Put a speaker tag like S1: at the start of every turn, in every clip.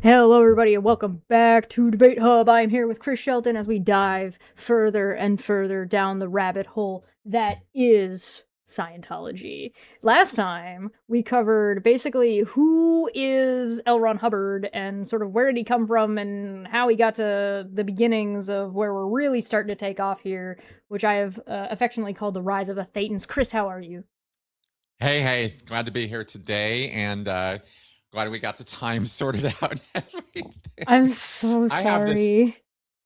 S1: Hello, everybody, and welcome back to Debate Hub. I am here with Chris Shelton as we dive further and further down the rabbit hole that is Scientology. Last time, we covered basically who is L. Ron Hubbard and sort of where did he come from and how he got to the beginnings of where we're really starting to take off here, which I have affectionately called the rise of the Thetans. Chris, how are you?
S2: Hey, glad to be here today, and glad we got the time sorted out and everything.
S1: I'm so
S2: I have this,
S1: sorry.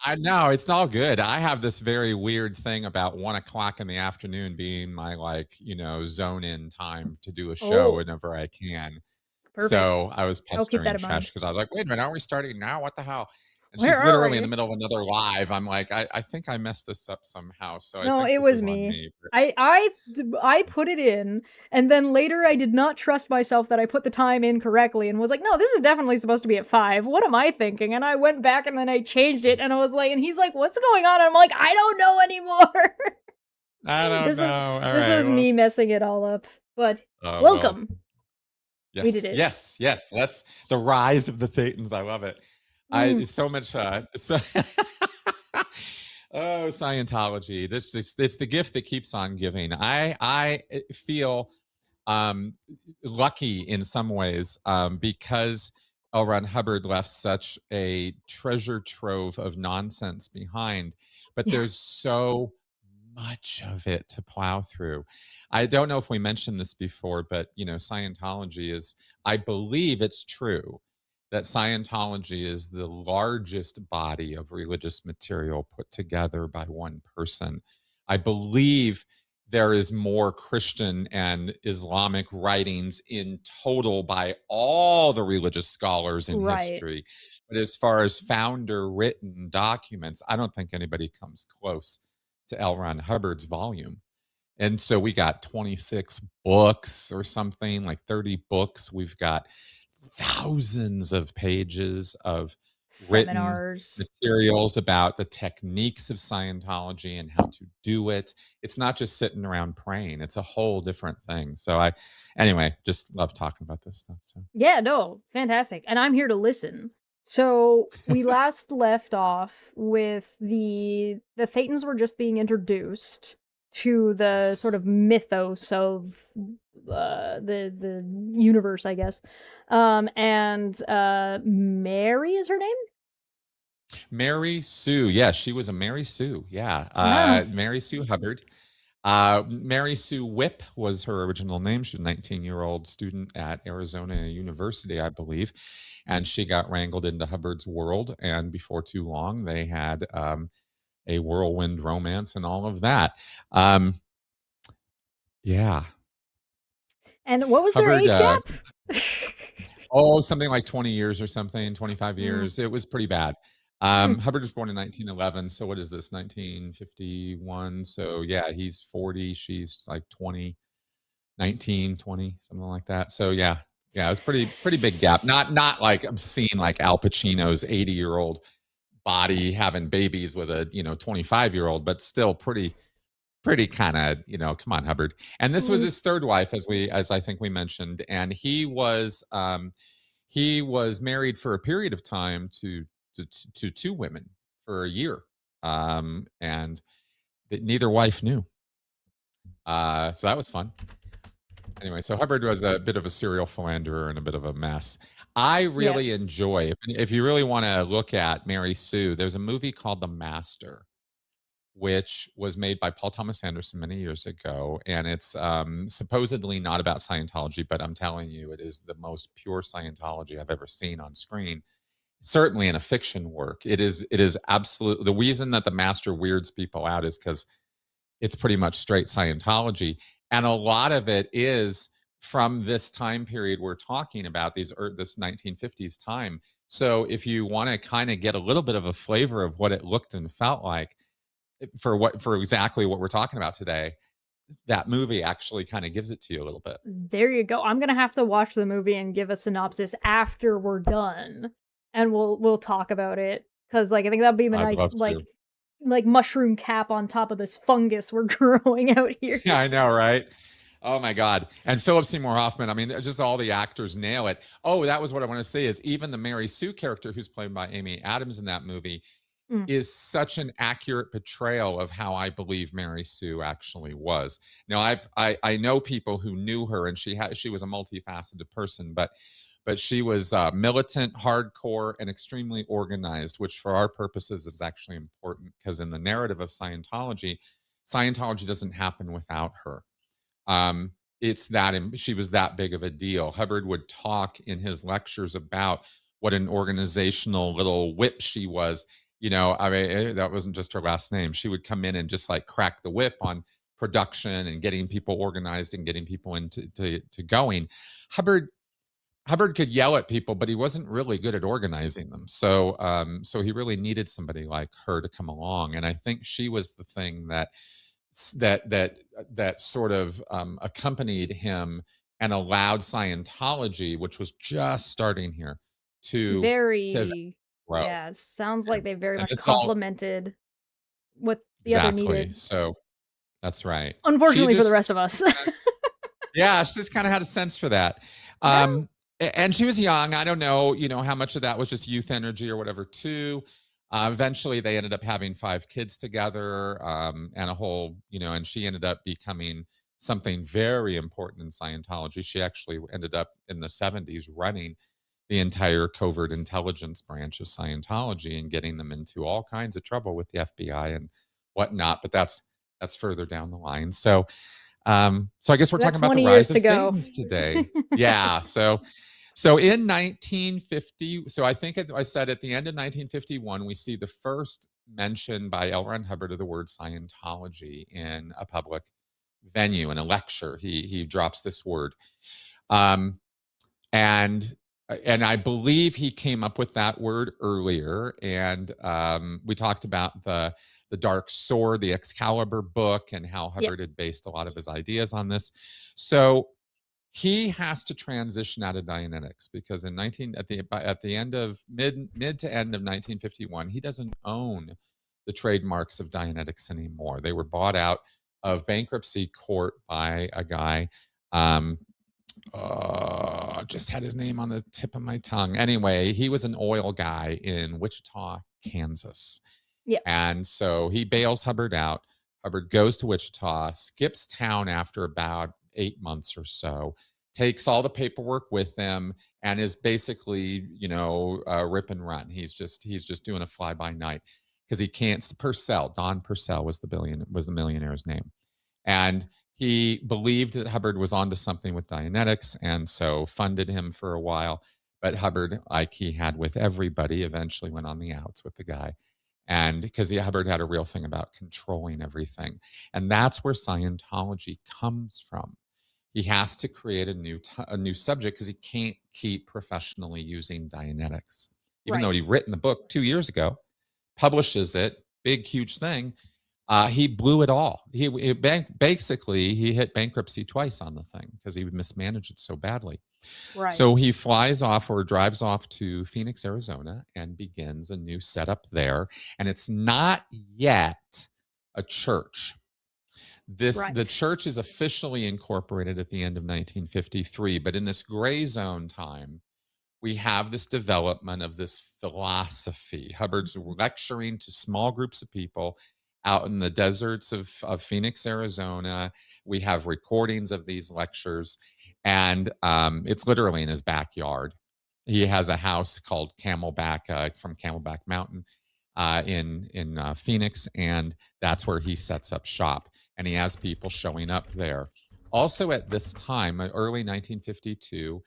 S2: I know it's all good. I have this very weird thing about 1 o'clock in the afternoon being my zone in time to do a show
S1: Oh,
S2: whenever I can.
S1: perfect.
S2: So I was
S1: I'll keep that
S2: pestering
S1: in mind.
S2: Chesh because I was like, wait a minute, aren't we starting now? What the hell? And
S1: Where
S2: she's
S1: are
S2: literally in the
S1: we?
S2: middle of another live. I'm like, I think I messed this up somehow. So I
S1: No,
S2: think
S1: it
S2: this
S1: was
S2: is on
S1: me.
S2: me.
S1: I put it in, and then later I did not trust myself that I put the time in correctly and was like, "No, this is definitely supposed to be at 5. What am I thinking?" And I went back and then I changed it and I was like, and he's like, "What's going on?" And I'm like, "I don't know anymore."
S2: I don't
S1: this was
S2: know. All
S1: this
S2: right.
S1: was
S2: Well,
S1: me messing it all up. But
S2: well,
S1: welcome. We did
S2: yes,
S1: it.
S2: yes, yes. That's the rise of the Thetans. I love it. I
S1: Mm,
S2: it's so much so oh, Scientology. This is it's the gift that keeps on giving. I feel um lucky in some ways because L. Ron Hubbard left such a treasure trove of nonsense behind, but
S1: yeah.
S2: there's so much of it to plow through. I don't know if we mentioned this before, but Scientology is, I believe it's true that Scientology is the largest body of religious material put together by one person. I believe there is more Christian and Islamic writings in total by all the religious scholars in
S1: Right.
S2: history. But as far as founder written documents, I don't think anybody comes close to L. Ron Hubbard's volume. And so we got 26 books or something, like 30 books. We've got thousands of pages of written
S1: Seminars.
S2: materials about the techniques of Scientology and how to do it. It's not just sitting around praying, it's a whole different thing. So anyway, just love talking about this stuff. So,
S1: Yeah, no, fantastic. And I'm here to listen. So we last left off with the Thetans were just being introduced to the sort
S2: yes.
S1: of mythos of the universe, I guess. And Mary is her name?
S2: Mary Sue. Yes, she was a Mary Sue. Yeah.
S1: Ah,
S2: Mary Sue Hubbard. Mary Sue Whip was her original name. She's a 19-year-old student at Arizona University, I believe. And she got wrangled into Hubbard's world. And before too long, they had a whirlwind romance and all of that. Um, yeah.
S1: and what was their
S2: Hubbard,
S1: age gap?
S2: oh, something like 20 years or something, 25
S1: Mm,
S2: years. It was pretty bad.
S1: mm,
S2: Hubbard was born in 1911. So what is this, 1951? So yeah, he's 40. She's like 20, 19, 20, something like that. So yeah, yeah, it was pretty big gap. Not like obscene like Al Pacino's 80-year-old body having babies with a 25-year-old, but still pretty kind of come on, Hubbard. And this was
S1: mm,
S2: his third wife, as I think we mentioned, and he was married for a period of time to two women for a year, and that neither wife knew. So that was fun. Anyway, so Hubbard was a bit of a serial philanderer and a bit of a mess. I
S1: yeah.
S2: really enjoy, if you really want to look at Mary Sue, there's a movie called The Master, which was made by Paul Thomas Anderson many years ago. And it's supposedly not about Scientology, but I'm telling you, it is the most pure Scientology I've ever seen on screen. Certainly in a fiction work. It is absolute. The reason that The Master weirds people out is because it's pretty much straight Scientology. And a lot of it is from this time period we're talking about, this 1950s time. So if you want to kind of get a little bit of a flavor of what it looked and felt like, for exactly what we're talking about today, that movie actually kind of gives it to you a little bit.
S1: There you go. I'm gonna have to watch the movie and give a synopsis after we're done, and we'll talk about it because like I think that'd be a
S2: I'd
S1: nice
S2: love to.
S1: like mushroom cap on top of this fungus we're growing out here.
S2: Yeah, I know, right? Oh my God. And Philip Seymour Hoffman, I mean, just all the actors nail it. Oh, that was what I want to say is even the Mary Sue character who's played by Amy Adams in that movie
S1: Mm,
S2: is such an accurate portrayal of how I believe Mary Sue actually was. Now, I know people who knew her, and she was a multifaceted person, but she was militant, hardcore, and extremely organized, which for our purposes is actually important because in the narrative of Scientology, Scientology doesn't happen without her. Um, it's that she was that big of a deal. Hubbard would talk in his lectures about what an organizational little whip she was. You know, I mean, that wasn't just her last name. She would come in and just like crack the whip on production and getting people organized and getting people into to going. Hubbard Hubbard could yell at people, but he wasn't really good at organizing them. So he really needed somebody like her to come along, and I think she was the thing that that sort of accompanied him and allowed Scientology, which was just starting here, to to
S1: very,
S2: grow.
S1: yeah, sounds like
S2: And,
S1: they very
S2: and
S1: much
S2: this all
S1: complemented what the other
S2: exactly.
S1: needed.
S2: So that's right. She
S1: Unfortunately for the rest
S2: just
S1: of us.
S2: yeah, she just kinda had a sense for that.
S1: Yeah,
S2: And she was young. I don't know, how much of that was just youth energy or whatever too. Eventually, they ended up having 5 kids together, and a whole and she ended up becoming something very important in Scientology. She actually ended up in the '70s running the entire covert intelligence branch of Scientology and getting them into all kinds of trouble with the FBI and whatnot, but that's further down the line. So I guess we're
S1: we got
S2: talking about the
S1: 20
S2: rise
S1: years
S2: of
S1: to go.
S2: Thetans today. Yeah. So in 1950, so I said at the end of 1951, we see the first mention by L. Ron Hubbard of the word Scientology in a public venue in a lecture. He drops this word. Um, and and I believe he came up with that word earlier. And we talked about the Dark Sword, the Excalibur book, and how
S1: Yeah,
S2: Hubbard had based a lot of his ideas on this. So he has to transition out of Dianetics because in 19 at the end of mid to end of 1951, he doesn't own the trademarks of Dianetics anymore. They were bought out of bankruptcy court by a guy. Um, just had his name on the tip of my tongue. Anyway, he was an oil guy in Wichita, Kansas.
S1: yeah,
S2: And so he bails Hubbard out. Hubbard goes to Wichita, skips town after about 8 months or so, takes all the paperwork with him, and is basically, rip and run. He's just doing a fly by night because he can't. Purcell, Don Purcell was the millionaire's name, and he believed that Hubbard was onto something with Dianetics, and so funded him for a while. But Hubbard, like he had with everybody, eventually went on the outs with the guy. And because Hubbard had a real thing about controlling everything. And that's where Scientology comes from. He has to create a new subject because he can't keep professionally using Dianetics. Even though
S1: right,
S2: he'd written the book 2 years ago, publishes it, big, huge thing. He blew it all. Basically, he hit bankruptcy twice on the thing because he mismanaged it so badly.
S1: right,
S2: So he flies off or drives off to Phoenix, Arizona, and begins a new setup there. And it's not yet a church. The
S1: right,
S2: church is officially incorporated at the end of 1953, but in this gray zone time, we have this development of this philosophy. Hubbard's lecturing to small groups of people out in the deserts of Phoenix, Arizona. We have recordings of these lectures, and it's literally in his backyard. He has a house called Camelback from Camelback Mountain in Phoenix, and that's where he sets up shop. And he has people showing up there. Also, at this time, early 1952,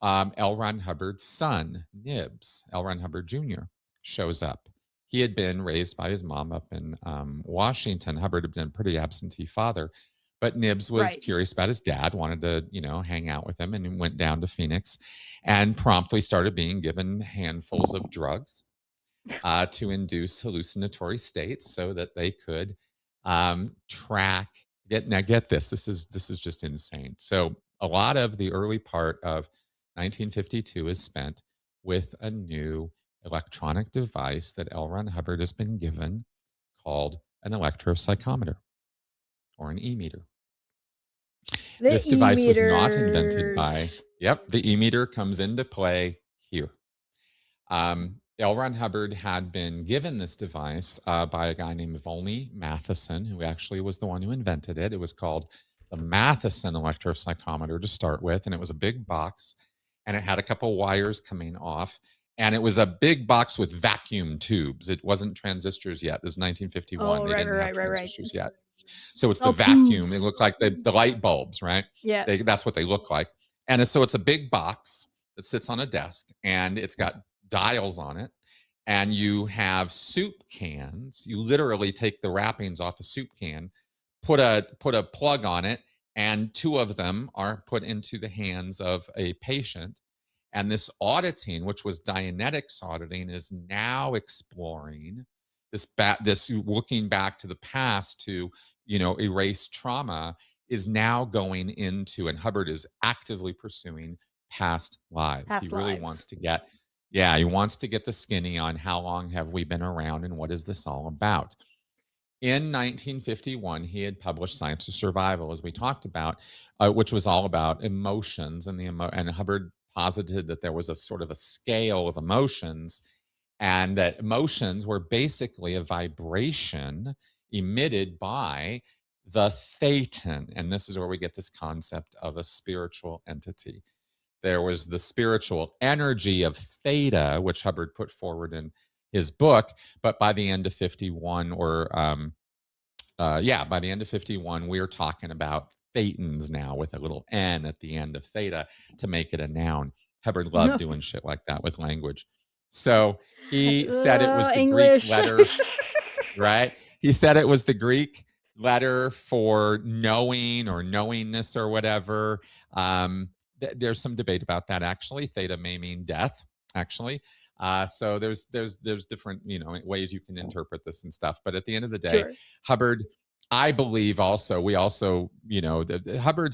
S2: L. Ron Hubbard's son, Nibs, L. Ron Hubbard Jr., shows up. He had been raised by his mom up in Washington. Hubbard had been a pretty absentee father, but Nibs was
S1: right.
S2: curious about his dad, wanted to, hang out with him, and went down to Phoenix and promptly started being given handfuls of drugs to induce hallucinatory states so that they could track get this. This is just insane. So a lot of the early part of 1952 is spent with a new electronic device that L. Ron Hubbard has been given called an electropsychometer or an e-meter.
S1: The
S2: This device was not invented by,
S1: e-meters.
S2: the e-meter comes into play here. L. Ron Hubbard had been given this device by a guy named Volney Matheson, who actually was the one who invented it. It was called the Matheson electropsychometer to start with, and it was a big box, and it had a couple wires coming off, and it was a big box with vacuum tubes. It wasn't transistors yet. This is 1951.
S1: Oh,
S2: They
S1: right,
S2: didn't have
S1: right, right, right.
S2: transistors yet. So it's the
S1: All
S2: vacuum. It
S1: tubes.
S2: looked like the light bulbs, right?
S1: Yeah.
S2: That's what they look like. And so it's a big box that sits on a desk, and it's got dials on it. And you have soup cans. You literally take the wrappings off a soup can, put a plug on it, and two of them are put into the hands of a patient. And this auditing, which was Dianetics auditing, is now exploring this looking back to the past to erase trauma, is now going into, and Hubbard is actively pursuing past lives. He
S1: Past
S2: really
S1: lives.
S2: wants to get, he wants to get the skinny on how long have we been around and what is this all about. In 1951, he had published Science of Survival, as we talked about, which was all about emotions, and and Hubbard posited that there was a sort of a scale of emotions, and that emotions were basically a vibration emitted by the thetan. And this is where we get this concept of a spiritual entity. There was the spiritual energy of theta, which Hubbard put forward in his book. But by the end of 51, by the end of 51, we're talking about thetans now, with a little n at the end of theta to make it a noun. Hubbard loved doing shit like that with language. So he said it was the Greek
S1: English.
S2: letter, right? He said it was the Greek letter for knowing or knowingness or whatever. There's some debate about that, actually. Theta may mean death, actually. So there's different ways you can interpret this and stuff. But at the end of the day,
S1: Sure.
S2: Hubbard, I believe, Hubbard's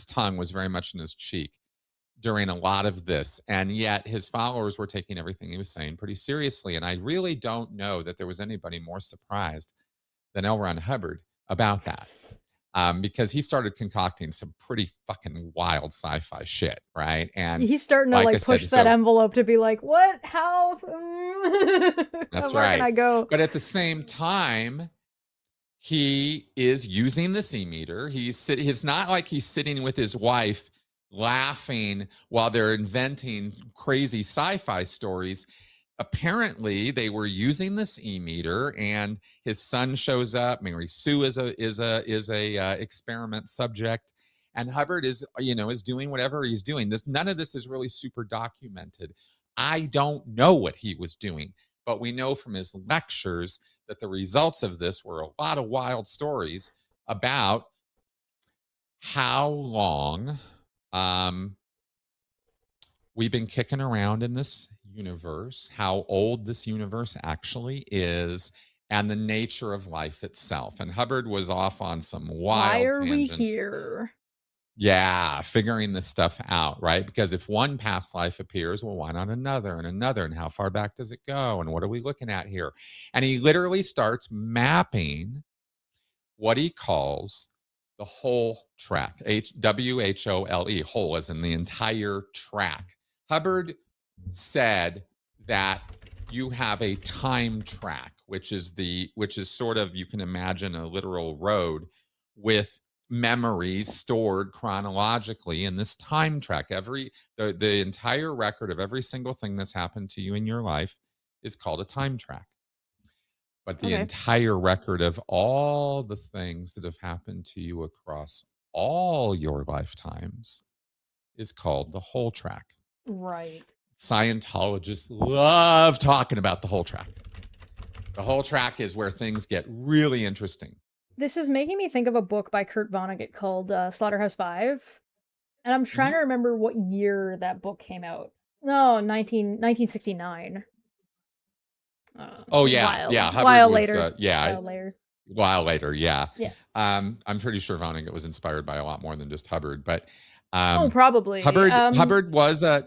S2: tongue was very much in his cheek during a lot of this, and yet his followers were taking everything he was saying pretty seriously. And I really don't know that there was anybody more surprised than L. Ron Hubbard about that. Because he started concocting some pretty fucking wild sci-fi shit, right? And
S1: he's starting to like push that envelope to be like, what? How?
S2: That's
S1: Where
S2: right.
S1: can I go?
S2: But at the same time, he is using the C-meter. He's not like he's sitting with his wife laughing while they're inventing crazy sci-fi stories. Apparently, they were using this e-meter, and his son shows up. Mary Sue is a experiment subject, and Hubbard is doing whatever he's doing. None of this is really super documented. I don't know what he was doing, but we know from his lectures that the results of this were a lot of wild stories about how long we've been kicking around in this universe, how old this universe actually is, and the nature of life itself. And Hubbard was off on some wild
S1: tangents. Why are we here?
S2: Yeah, figuring this stuff out, right? Because if one past life appears, well, why not another and another? And how far back does it go? And what are we looking at here? And he literally starts mapping what he calls the whole track, WHOLE, whole as in the entire track. Hubbard said that you have a time track, which is sort of, you can imagine a literal road with memories stored chronologically in this time track. The entire record of every single thing that's happened to you in your life is called a time track. But the entire record of all the things that have happened to you across all your lifetimes is called the whole track.
S1: Right.
S2: Scientologists love talking about the whole track. The whole track is where things get really interesting.
S1: This is making me think of a book by Kurt Vonnegut called Slaughterhouse-Five. And I'm trying to remember what year that book came out. No, 1969.
S2: Oh yeah, yeah.
S1: Hubbard while was, later.
S2: While later, yeah.
S1: Yeah.
S2: I'm pretty sure Vonnegut was inspired by a lot more than just Hubbard, but
S1: probably.
S2: Hubbard was a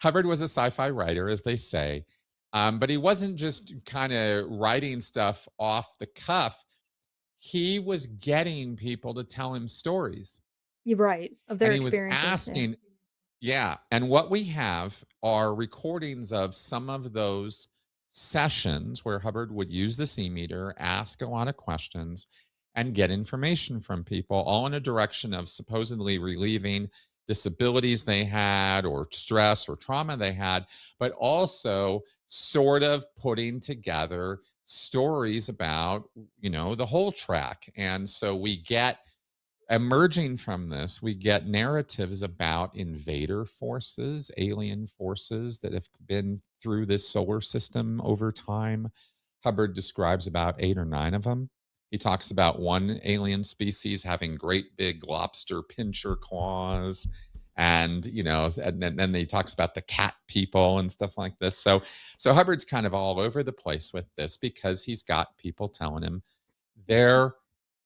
S2: sci-fi writer, as they say, but he wasn't just kind of writing stuff off the cuff. He was getting people to tell him stories.
S1: You're right, of
S2: And
S1: their
S2: he was
S1: experiences, yeah.
S2: asking, yeah. And what we have are recordings of some of those sessions where Hubbard would use the C meter, ask a lot of questions, and get information from people, all in a direction of supposedly relieving disabilities they had, or stress or trauma they had, but also sort of putting together stories about, the whole track. And so we get, emerging from this, we get narratives about invader forces, alien forces that have been through this solar system over time. Hubbard describes about 8 or 9 of them. He talks about one alien species having great big lobster pincher claws. And then he talks about the cat people and stuff like this. So Hubbard's kind of all over the place with this because he's got people telling him they're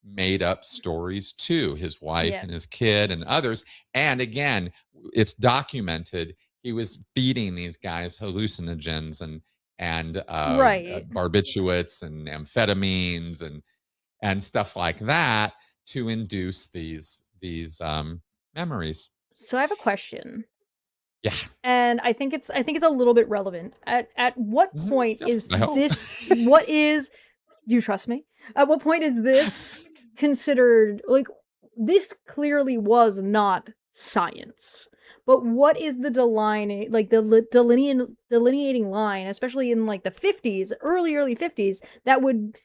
S2: made up stories too, his wife
S1: Yeah.
S2: and his kid and others. And again, it's documented. He was feeding these guys hallucinogens and
S1: Right.
S2: barbiturates and amphetamines and stuff like that to induce these memories.
S1: So I have a question,
S2: Yeah.
S1: and I think it's a little bit relevant. At what point is
S2: Definitely. I hope.
S1: this what is do you trust me? At what point is this considered, like, this clearly was not science. But what is the delineating, like delineating line, especially in like the 50s, early 50s, that would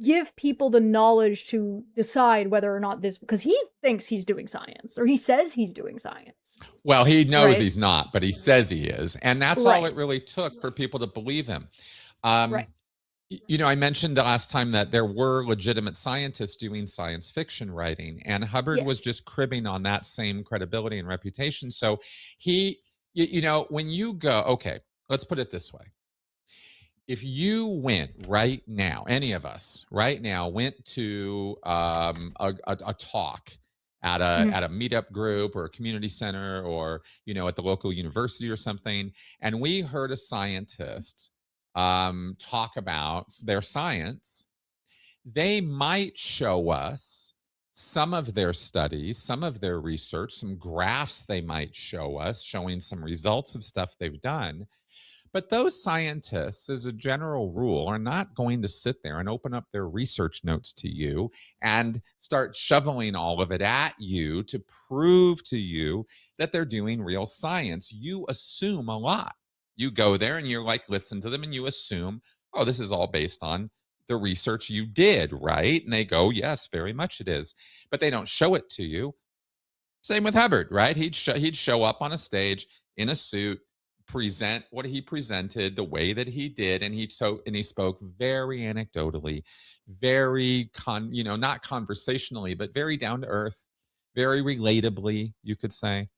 S1: give people the knowledge to decide whether or not this, because he thinks he's doing science, or he says he's doing science.
S2: Well, he knows
S1: Right?
S2: he's not, but he says he is. And that's all
S1: Right.
S2: it really took for people to believe him. Um,
S1: Right.
S2: I mentioned the last time that there were legitimate scientists doing science fiction writing, and Hubbard was
S1: Yes.
S2: just cribbing on that same credibility and reputation. So when you go, okay, let's put it this way. If you went right now, any of us right now went to a talk at a
S1: Mhm.
S2: at a meetup group or a community center, or at the local university or something, and we heard a scientist talk about their science, they might show us some of their studies, some of their research, some graphs they might show us showing some results of stuff they've done. But those scientists, as a general rule, are not going to sit there and open up their research notes to you and start shoveling all of it at you to prove to you that they're doing real science. You assume a lot. You go there and you're like, listen to them, and you assume, oh, this is all based on the research you did, right? And they go, yes, very much it is. But they don't show it to you. Same with Hubbard, right? He'd show up on a stage in a suit, present what he presented the way that he did, and he spoke very anecdotally, very not conversationally, but very down to earth, very relatably, you could say,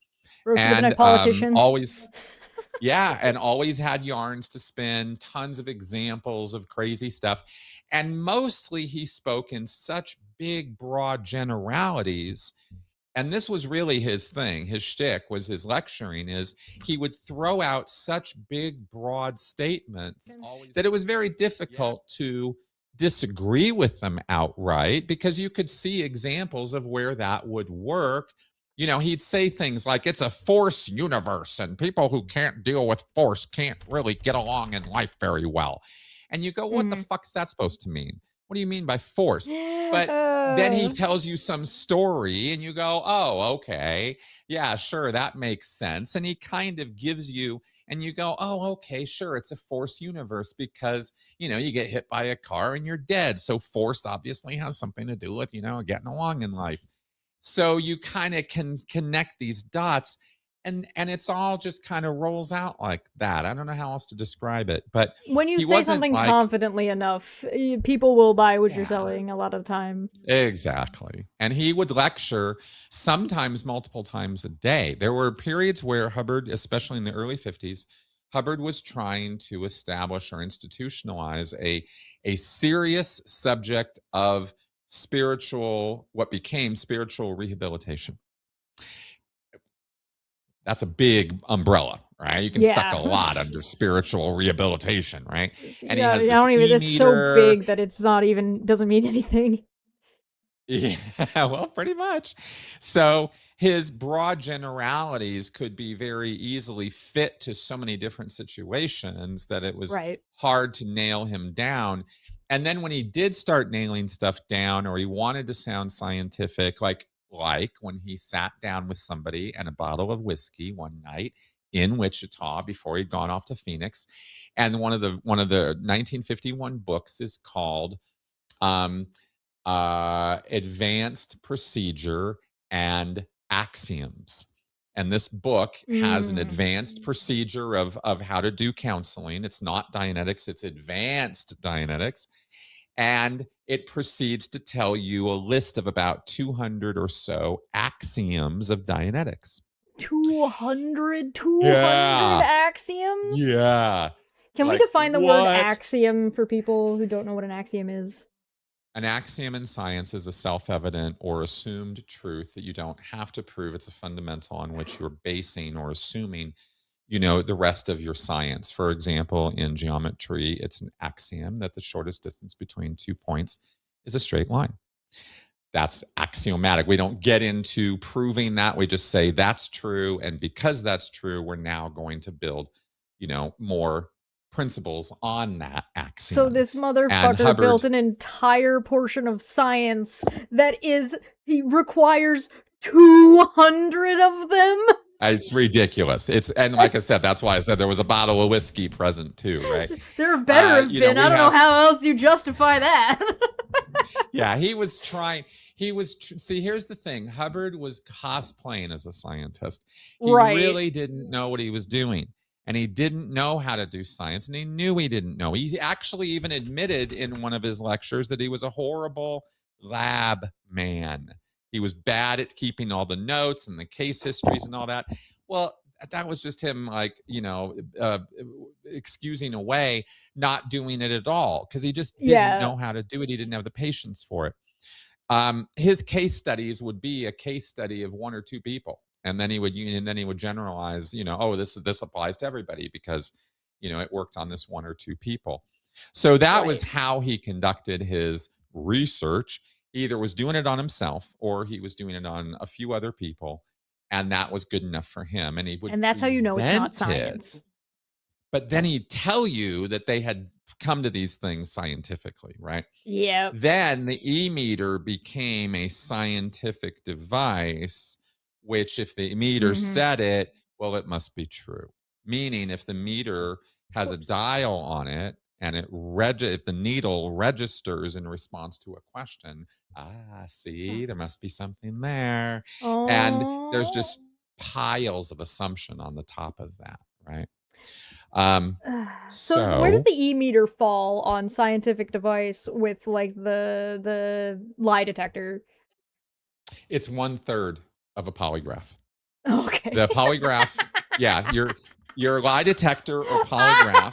S1: Roasted
S2: and
S1: midnight politician.
S2: always, yeah, and always had yarns to spin, tons of examples of crazy stuff, and mostly he spoke in such big, broad generalities. And this was really his thing. His shtick was his lecturing. Is he would throw out such big, broad statements that it was very difficult to disagree with them outright, because you could see examples of where that would work. He'd say things like, it's a force universe, and people who can't deal with force can't really get along in life very well. And you go, what the
S1: Mhm.
S2: fuck is that supposed to mean? What do you mean by force? But then he tells you some story and you go, oh, okay. Yeah, sure. That makes sense. And he kind of gives you, and you go, oh, okay, sure. It's a force universe because, you get hit by a car and you're dead. So force obviously has something to do with, getting along in life. So you kind of can connect these dots, and it's all just kind of rolls out like that. I don't know how else to describe it, but
S1: When you
S2: he
S1: say
S2: wasn't
S1: something
S2: like,
S1: confidently enough, people will buy what you're
S2: yeah.
S1: selling a lot of the time.
S2: Exactly. And he would lecture sometimes multiple times a day. There were periods where Hubbard, especially in the early 50s, Hubbard was trying to establish or institutionalize a serious subject of what became spiritual rehabilitation. That's a big umbrella, right? You can stuck a
S1: Yeah.
S2: lot under spiritual rehabilitation, right? And he
S1: Yeah, I
S2: has this
S1: don't even, it's so
S2: e-meter.
S1: big that it's not even, doesn't mean anything.
S2: Yeah, well, pretty much. So his broad generalities could be very easily fit to so many different situations that it was
S1: Right.
S2: hard to nail him down. And then when he did start nailing stuff down, or he wanted to sound scientific, like when he sat down with somebody and a bottle of whiskey one night in Wichita before he'd gone off to Phoenix. And one of the 1951 books is called um, Advanced Procedure and Axioms. And this book has an
S1: Mm.
S2: advanced procedure of how to do counseling. It's not Dianetics, it's advanced Dianetics. And it proceeds to tell you a list of about 200 or so axioms of Dianetics.
S1: 200
S2: Yeah.
S1: axioms?
S2: Yeah.
S1: Can we
S2: Like,
S1: define the word
S2: what?
S1: axiom for people who don't know what an axiom is?
S2: An axiom in science is a self evident or assumed truth that you don't have to prove. It's a fundamental on which you're basing or assuming, the rest of your science. For example, in geometry, it's an axiom that the shortest distance between 2 points is a straight line. That's axiomatic. We don't get into proving that. We just say that's true. And because that's true, we're now going to build, more principles on that
S1: So
S2: axiom.
S1: this
S2: And
S1: motherfucker built
S2: Hubbard,
S1: an entire portion of science that he requires 200 of them?
S2: it's ridiculous. And like I
S1: That's
S2: said, that's why I said there was a bottle of whiskey present too, right?
S1: There better have been.
S2: We
S1: I don't know
S2: have,
S1: how else you justify that.
S2: yeah, he was trying. See, here's the thing. Hubbard was cosplaying as a scientist. He
S1: Right.
S2: really didn't know what he was doing. And he didn't know how to do science. And he knew he didn't know. He actually even admitted in one of his lectures that he was a horrible lab man. He was bad at keeping all the notes and the case histories and all that. Well, that was just him, excusing away not doing it at all because he just didn't
S1: Yeah.
S2: know how to do it. He didn't have the patience for it. His case studies would be a case study of one or two people, and then he would generalize, oh, this applies to everybody because it worked on this one or two people. So that was
S1: Right.
S2: how he conducted his research. He either was doing it on himself or he was doing it on a few other people, and that was good enough for him. And he would
S1: And that's how you know it's not
S2: present it,
S1: science.
S2: but then he'd tell you that they had come to these things scientifically, right?
S1: Yep.
S2: Then the e-meter became a scientific device, which if the meter
S1: Mm-hmm.
S2: said it, well, it must be true. Meaning if the meter
S1: Of
S2: has a
S1: course.
S2: dial on it and if the needle registers in response to a question, see, there must be something there. And there's
S1: Oh.
S2: just piles of assumption on the top of that, right? Um,
S1: So where does
S2: so
S1: the e-meter fall on scientific device with like the lie detector?
S2: it's 1/3 of a polygraph.
S1: Okay.
S2: The polygraph, yeah, your lie detector or polygraph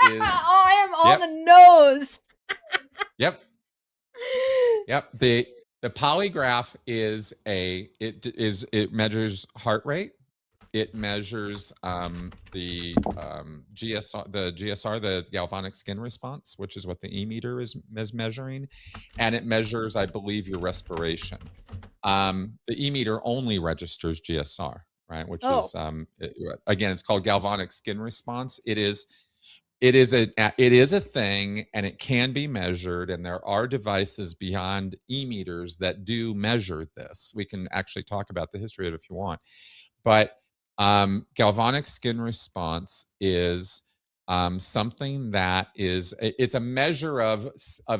S2: is,
S1: I am on
S2: yep,
S1: the nose.
S2: yep, yep. The polygraph it measures heart rate. It measures the GSR, the galvanic skin response, which is what the e-meter is measuring, and it measures, I believe, your respiration. The e-meter only registers GSR, right? Which
S1: Oh,
S2: is again, it's called galvanic skin response. It is a thing, and it can be measured, and there are devices beyond e-meters that do measure this. We can actually talk about the history of it if you want. But galvanic skin response is something that it's a measure of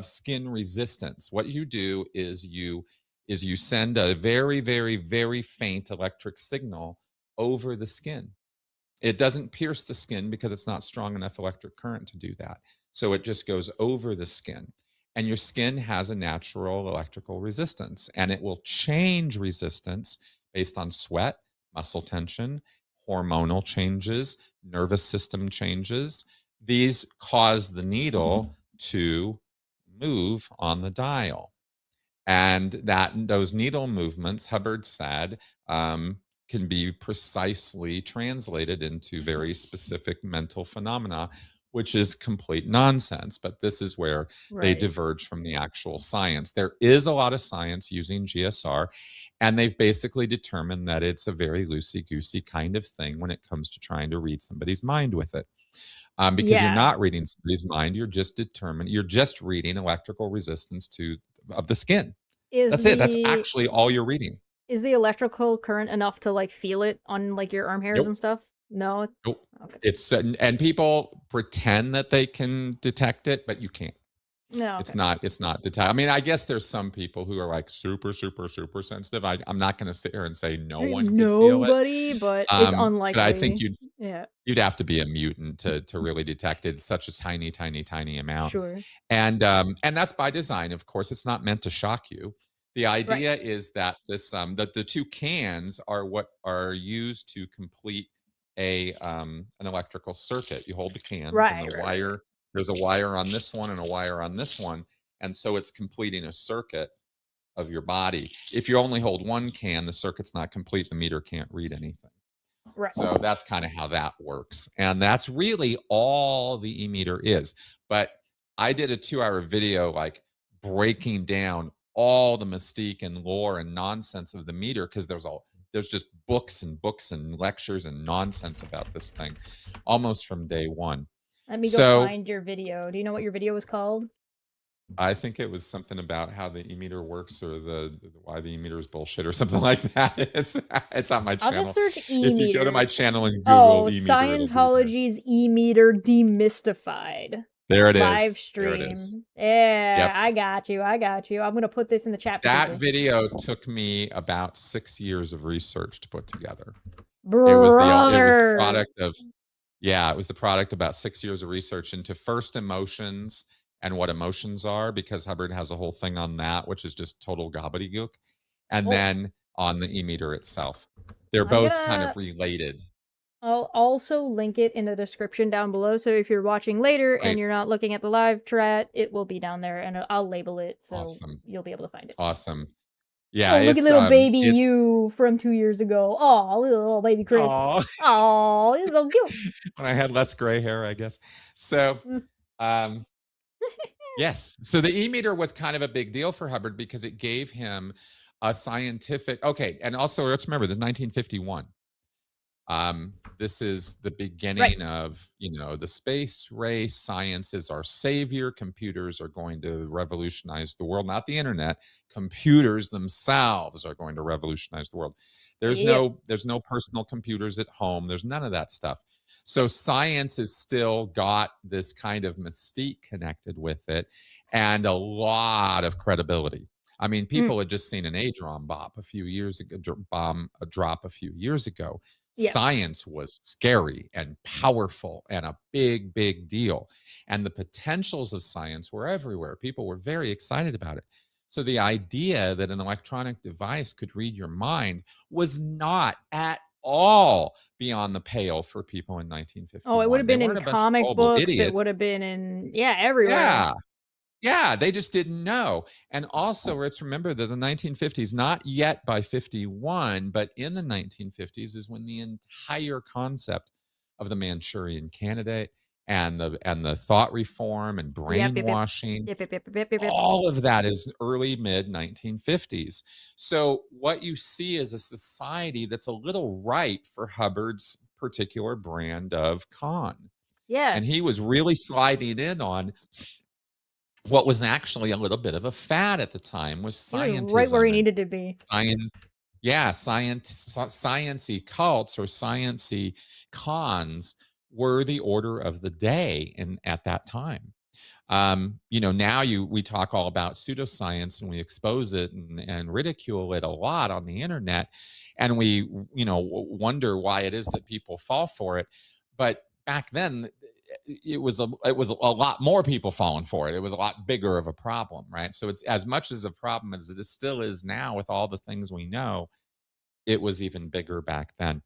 S2: skin resistance. What you do is you send a very, very, very faint electric signal over the skin. It doesn't pierce the skin because it's not strong enough electric current to do that. So it just goes over the skin. And your skin has a natural electrical resistance, and it will change resistance based on sweat, muscle tension, hormonal changes, nervous system changes. These cause the needle to move on the dial. And those needle movements, Hubbard said, can be precisely translated into very specific mental phenomena, which is complete nonsense. But this is where they
S1: Right.
S2: diverge from the actual science. There is a lot of science using GSR, and they've basically determined that it's a very loosey-goosey kind of thing when it comes to trying to read somebody's mind with it. Because you're
S1: Yeah.
S2: not reading somebody's mind, you're just reading electrical resistance of the skin.
S1: Is
S2: That's it. That's
S1: the
S2: actually all you're reading.
S1: is the electrical current enough to like feel it on like your arm hairs
S2: Nope.
S1: and stuff? No.
S2: Nope.
S1: Okay.
S2: It's and people pretend that they can detect it, but you can't.
S1: No.
S2: It's
S1: Okay.
S2: not detect. I mean, I guess there's some people who are like super, super, super sensitive. I'm not going to sit here and say no one could feel it.
S1: Nobody, but it's
S2: But I think
S1: unlikely. Yeah.
S2: you'd have to be a mutant to really detect it. It's such a tiny, tiny, tiny amount.
S1: Sure.
S2: And that's by design. Of course, it's not meant to shock you. The
S1: Right.
S2: idea is that that the two cans are what are used to complete an electrical circuit. You hold the cans and
S1: Right.
S2: the
S1: Right. Right. Right.
S2: wire, there's a wire on this one and a wire on this one, and so it's completing a circuit of your body. If you only hold one can, the circuit's not complete, the meter can't read anything.
S1: Right.
S2: So that's kind of how that works. And that's really all the e-meter is. But I did a 2-hour video like breaking down all the mystique and lore and nonsense of the meter, because there's just books and books and lectures and nonsense about this thing almost from day one.
S1: Let me go
S2: So
S1: find your video. Do you know what your video was called?
S2: I think it was something about how the e-meter works, or why the e-meter is bullshit or something like that. It's on my
S1: I'll just
S2: channel.
S1: search
S2: If you go to my
S1: e-meter.
S2: channel and
S1: Oh,
S2: Google e-meter, it'll be there.
S1: Scientology's e-meter demystified.
S2: There it
S1: Live
S2: is. There it is.
S1: stream. Yeah,
S2: Yep.
S1: I got you. I got you. I'm gonna put this in the chat for
S2: That
S1: people.
S2: video took me about 6 years of research to put together. It was the product of it was the product about 6 years of research into first emotions and what emotions are, because Hubbard has a whole thing on that, which is just total gobbledygook. And
S1: Well,
S2: then on the e-meter itself. They're
S1: I'm
S2: both kind
S1: gonna
S2: of related.
S1: I'll also link it in the description down below, so if you're watching later and
S2: Great.
S1: you're not looking at the live chat, it will be down there, and I'll label it so
S2: Awesome.
S1: you'll be able to find it.
S2: Awesome. Yeah,
S1: Oh, look at
S2: it's
S1: little baby
S2: it's
S1: you from 2 years ago. Oh, little baby Chris.
S2: Aw.
S1: Oh, he's so cute.
S2: When I had less gray hair, I guess. So, um, yes. So the e-meter was kind of a big deal for Hubbard because it gave him a scientific. Okay, and also let's remember this 1951. This is the beginning of, the space race. Science is our savior. Computers are going to revolutionize the world, not the internet. Computers themselves are going to revolutionize the world. There's no personal computers at home. There's none of that stuff. So science has still got this kind of mystique connected with it and a lot of credibility. I mean, people had just seen an Hadron bomb a few years ago, drop a few years ago.
S1: Yeah.
S2: Science was scary and powerful and a big, big deal. And the potentials of science were everywhere. People were very excited about it. So the idea that an electronic device could read your mind was not at all beyond the pale for people in 1951.
S1: Oh, it would have been in
S2: a bunch of
S1: comic
S2: gullible
S1: books. It
S2: idiots.
S1: would have been in, everywhere.
S2: Yeah. Yeah, they just didn't know. And also, let's remember that the 1950s, not yet by 51, but in the 1950s is when the entire concept of the Manchurian Candidate and the thought reform and brainwashing, all of that is early mid 1950s. So what you see is a society that's a little ripe for Hubbard's particular brand of con.
S1: Yeah.
S2: And he was really sliding in on what was actually a little bit of a fad at the time was scientism.
S1: Right where he needed to be.
S2: Sciencey cults or sciencey cons were the order of the day at that time. Now we talk all about pseudoscience and we expose it and ridicule it a lot on the internet, and we wonder why it is that people fall for it. But back then, it was a lot more people falling for it. It was a lot bigger of a problem, right? So it's as much as a problem as it still is now with all the things we know. It was even bigger back then.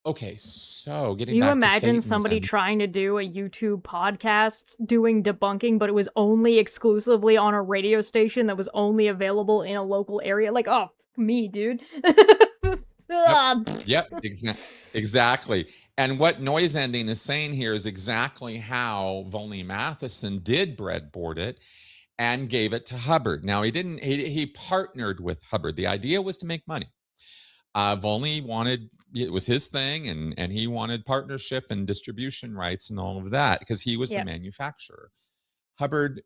S2: Okay, so getting back to
S1: imagine
S2: THETANS
S1: somebody trying to do a YouTube podcast doing debunking, but it was only exclusively on a radio station that was only available in a local area? Like, oh, me, dude.
S2: Yep, exactly. And what noise ending is saying here is exactly how Volney Matheson did breadboard it and gave it to Hubbard. Now, he partnered with Hubbard. The idea was to make money. Volney wanted, it was his thing, and he wanted partnership and distribution rights and all of that because he was the
S1: Yep.
S2: manufacturer. Hubbard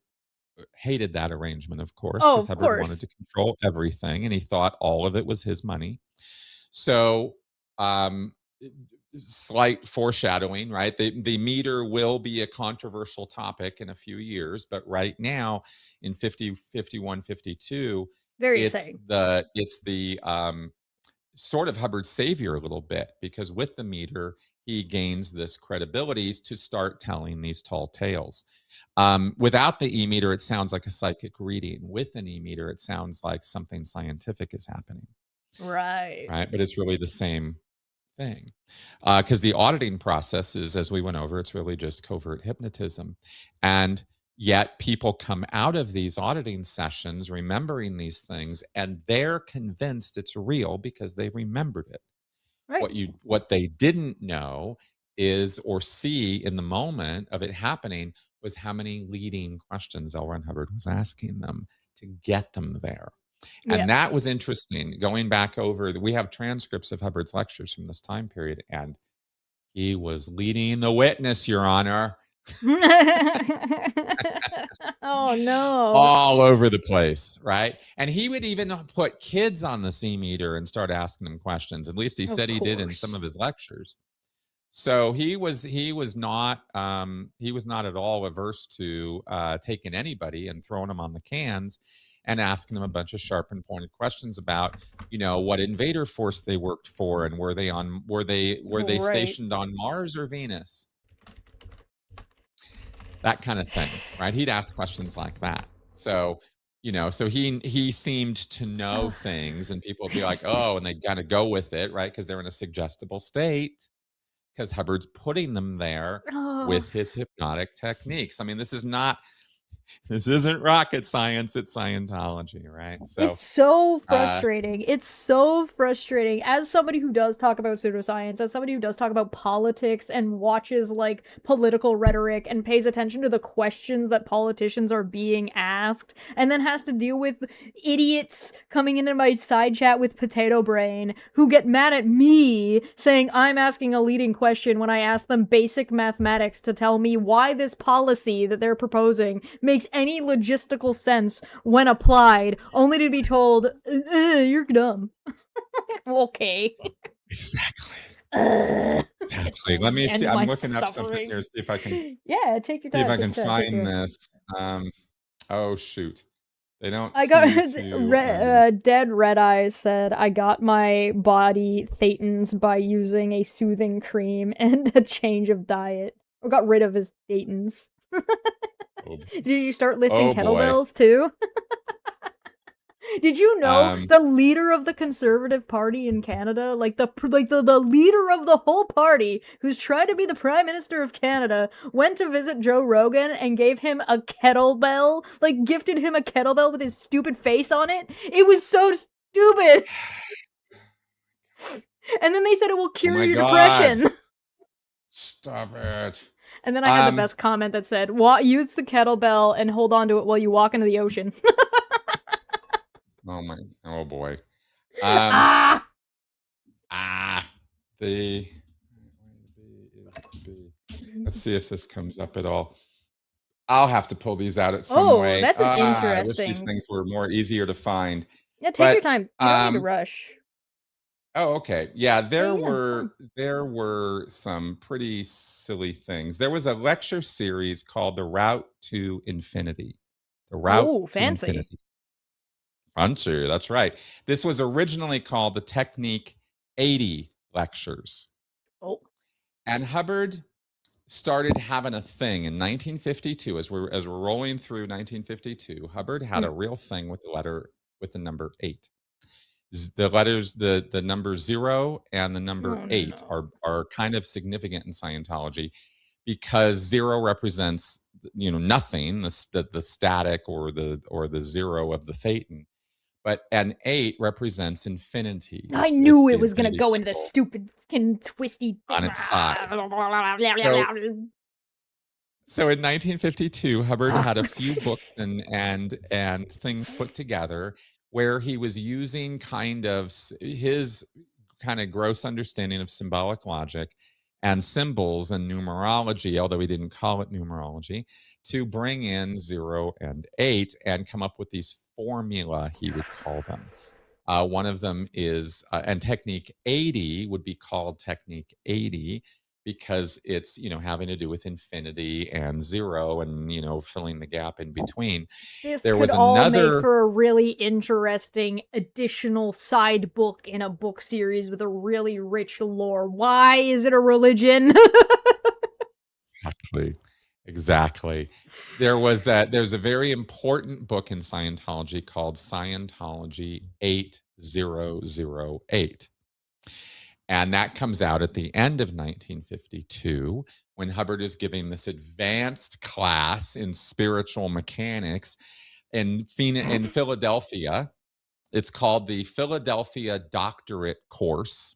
S2: hated that arrangement, of course,
S1: Oh,
S2: because
S1: of
S2: Hubbard wanted
S1: course.
S2: to control everything, and he thought all of it was his money. So, slight foreshadowing, right? The meter will be a controversial topic in a few years, but right now in 50, 51, 52,
S1: Very
S2: it's
S1: exciting.
S2: the sort of Hubbard's savior a little bit because with the meter, he gains this credibility to start telling these tall tales. Without the e-meter, it sounds like a psychic reading. With an e-meter, it sounds like something scientific is happening,
S1: Right.
S2: right? But it's really the same thing. Because the auditing process is, as we went over, it's really just covert hypnotism. And yet people come out of these auditing sessions remembering these things, and they're convinced it's real because they remembered it.
S1: Right.
S2: What they didn't know is or see in the moment of it happening was how many leading questions L. Ron Hubbard was asking them to get them there.
S1: Yeah.
S2: And that was interesting. Going back over, we have transcripts of Hubbard's lectures from this time period, and he was leading the witness, Your Honor,
S1: Oh no.
S2: all over the place, right? And he would even put kids on the C-meter and start asking them questions. At least he
S1: Of
S2: said he did in some
S1: course.
S2: of his lectures. So he was not at all averse to taking anybody and throwing them on the cans and asking them a bunch of sharp and pointed questions about, what invader force they worked for and were they
S1: Right.
S2: stationed on Mars or Venus? That kind of thing, right? He'd ask questions like that. So, so he seemed to know things, and people would be like, "Oh," and they kind of go with it, right? Because they're in a suggestible state because Hubbard's putting them there
S1: Oh,
S2: with his hypnotic techniques. I mean, this isn't rocket science, it's Scientology, right?
S1: it's
S2: So,
S1: so
S2: uh,
S1: frustrating. It's so frustrating. As somebody who does talk about pseudoscience, as somebody who does talk about politics and watches like political rhetoric and pays attention to the questions that politicians are being asked, and then has to deal with idiots coming into my side chat with potato brain who get mad at me saying I'm asking a leading question when I ask them basic mathematics to tell me why this policy that they're proposing makes any logistical sense when applied, only to be told, you're dumb. Okay.
S2: exactly.
S1: Ugh.
S2: Exactly. Let me see.
S1: And
S2: I'm
S1: my
S2: looking up something
S1: suffering.
S2: here, see if I can
S1: Yeah, take your
S2: see if
S1: time,
S2: I
S1: take
S2: can
S1: your time, take your
S2: find
S1: time.
S2: this. Oh shoot. They don't
S1: I got
S2: seem to
S1: Dead Red Eyes said, I got my body THETANS by using a soothing cream and a change of diet. Or got rid of his THETANS.
S2: oh,
S1: Did you start lifting
S2: oh boy.
S1: kettlebells too? Did you know
S2: Um
S1: the leader of the Conservative Party in Canada, the leader of the whole party, who's trying to be the Prime Minister of Canada, went to visit Joe Rogan and gave him a kettlebell, like gifted him a kettlebell with his stupid face on it? It was so stupid. And then they said it will
S2: oh
S1: cure
S2: my
S1: your
S2: god.
S1: depression.
S2: Stop it.
S1: And then I had the
S2: Um
S1: best comment that said, use the kettlebell and hold on to it while you walk into the ocean.
S2: oh boy. Um
S1: Ah!
S2: ah the let's see if this comes up at all. I'll have to pull these out at some
S1: Oh,
S2: way.
S1: that's an
S2: I wish these
S1: interesting.
S2: things were more easier to find.
S1: Yeah, take your
S2: But
S1: time. You don't need to rush.
S2: oh, okay. Yeah,
S1: Yeah, yeah, it's fine.
S2: there were some pretty silly things. There was a lecture series called The Route to Infinity. The Route
S1: Oh,
S2: to
S1: fancy.
S2: Infinity. Fancy, that's right. This was originally called the Technique 80 lectures.
S1: Oh.
S2: And Hubbard started having a thing in 1952 as we're rolling through 1952. Hubbard had a real thing with the number 8. The letters, the number 0 and the number
S1: Oh
S2: 8
S1: no.
S2: are kind of significant in Scientology because 0 represents nothing, the static or the 0 of the thetan, and 8 represents infinity.
S1: I
S2: It's
S1: knew
S2: the
S1: it was gonna
S2: infinity
S1: go into this
S2: symbol
S1: stupid fucking twisty
S2: on
S1: thing.
S2: its side. So in 1952, Hubbard had a few books and things put together where he was using kind of his kind of gross understanding of symbolic logic and symbols and numerology, although he didn't call it numerology, to bring in 0 and 8 and come up with these formula, he would call them. One of them is, and technique 80 would be called technique 80 because it's, having to do with infinity and 0 and, filling the gap in between.
S1: This
S2: There
S1: could
S2: was
S1: all make
S2: another,
S1: for a really interesting additional side book in a book series with a really rich lore. Why is it a religion?
S2: exactly, exactly. There's a very important book in Scientology called Scientology 8008. And that comes out at the end of 1952 when Hubbard is giving this advanced class in spiritual mechanics in Philadelphia. It's called the Philadelphia Doctorate Course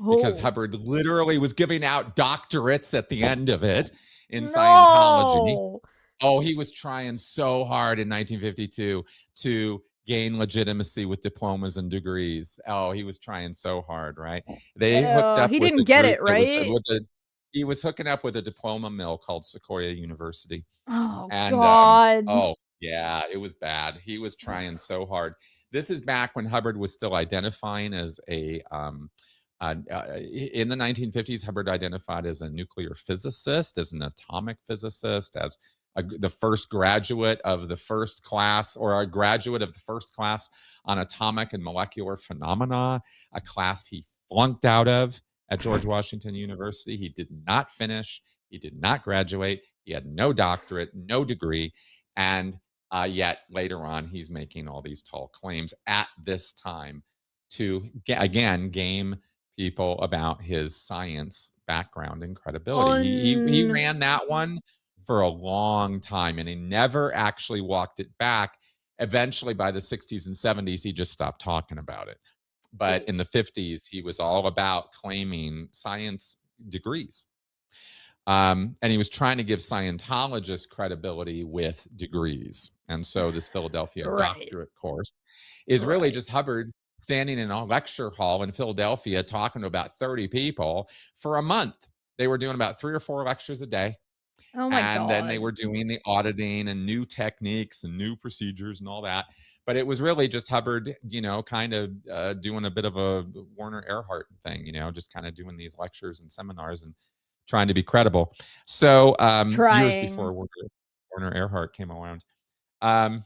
S2: because
S1: Oh,
S2: Hubbard literally was giving out doctorates at the end of it in Scientology.
S1: no!
S2: Oh, he was trying so hard in 1952 to gain legitimacy with diplomas and degrees. Oh, he was trying so hard, right? They hooked up
S1: He
S2: with a
S1: didn't get
S2: group
S1: it,
S2: that was
S1: right?
S2: he was hooking up with a diploma mill called Sequoia University.
S1: Oh
S2: And
S1: god.
S2: oh, yeah, it was bad. He was trying so hard. This is back when Hubbard was still identifying as in the 1950s, Hubbard identified as a nuclear physicist, as an atomic physicist, as the first graduate of the first class, or a graduate of the first class on atomic and molecular phenomena, a class he flunked out of at George Washington University. He did not finish. He did not graduate. He had no doctorate, no degree. And yet later on, he's making all these tall claims at this time to, again, game people about his science background and credibility. He
S1: Un
S2: ran that one for a long time and he never actually walked it back. Eventually, by the 60s and 70s, he just stopped talking about it. But in the 50s, he was all about claiming science degrees. And he was trying to give Scientologists credibility with degrees. And so this Philadelphia
S1: right,
S2: doctorate course is really
S1: right.
S2: just Hubbard standing in a lecture hall in Philadelphia talking to about 30 people for a month. They were doing about 3 or 4 lectures a day.
S1: Oh my
S2: And then they were
S1: god.
S2: doing the auditing and new techniques and new procedures and all that. But it was really just Hubbard, kind of doing a bit of a Werner Erhard thing, just kind of doing these lectures and seminars and trying to be credible. So years
S1: Trying.
S2: before Werner Erhard came around. Um,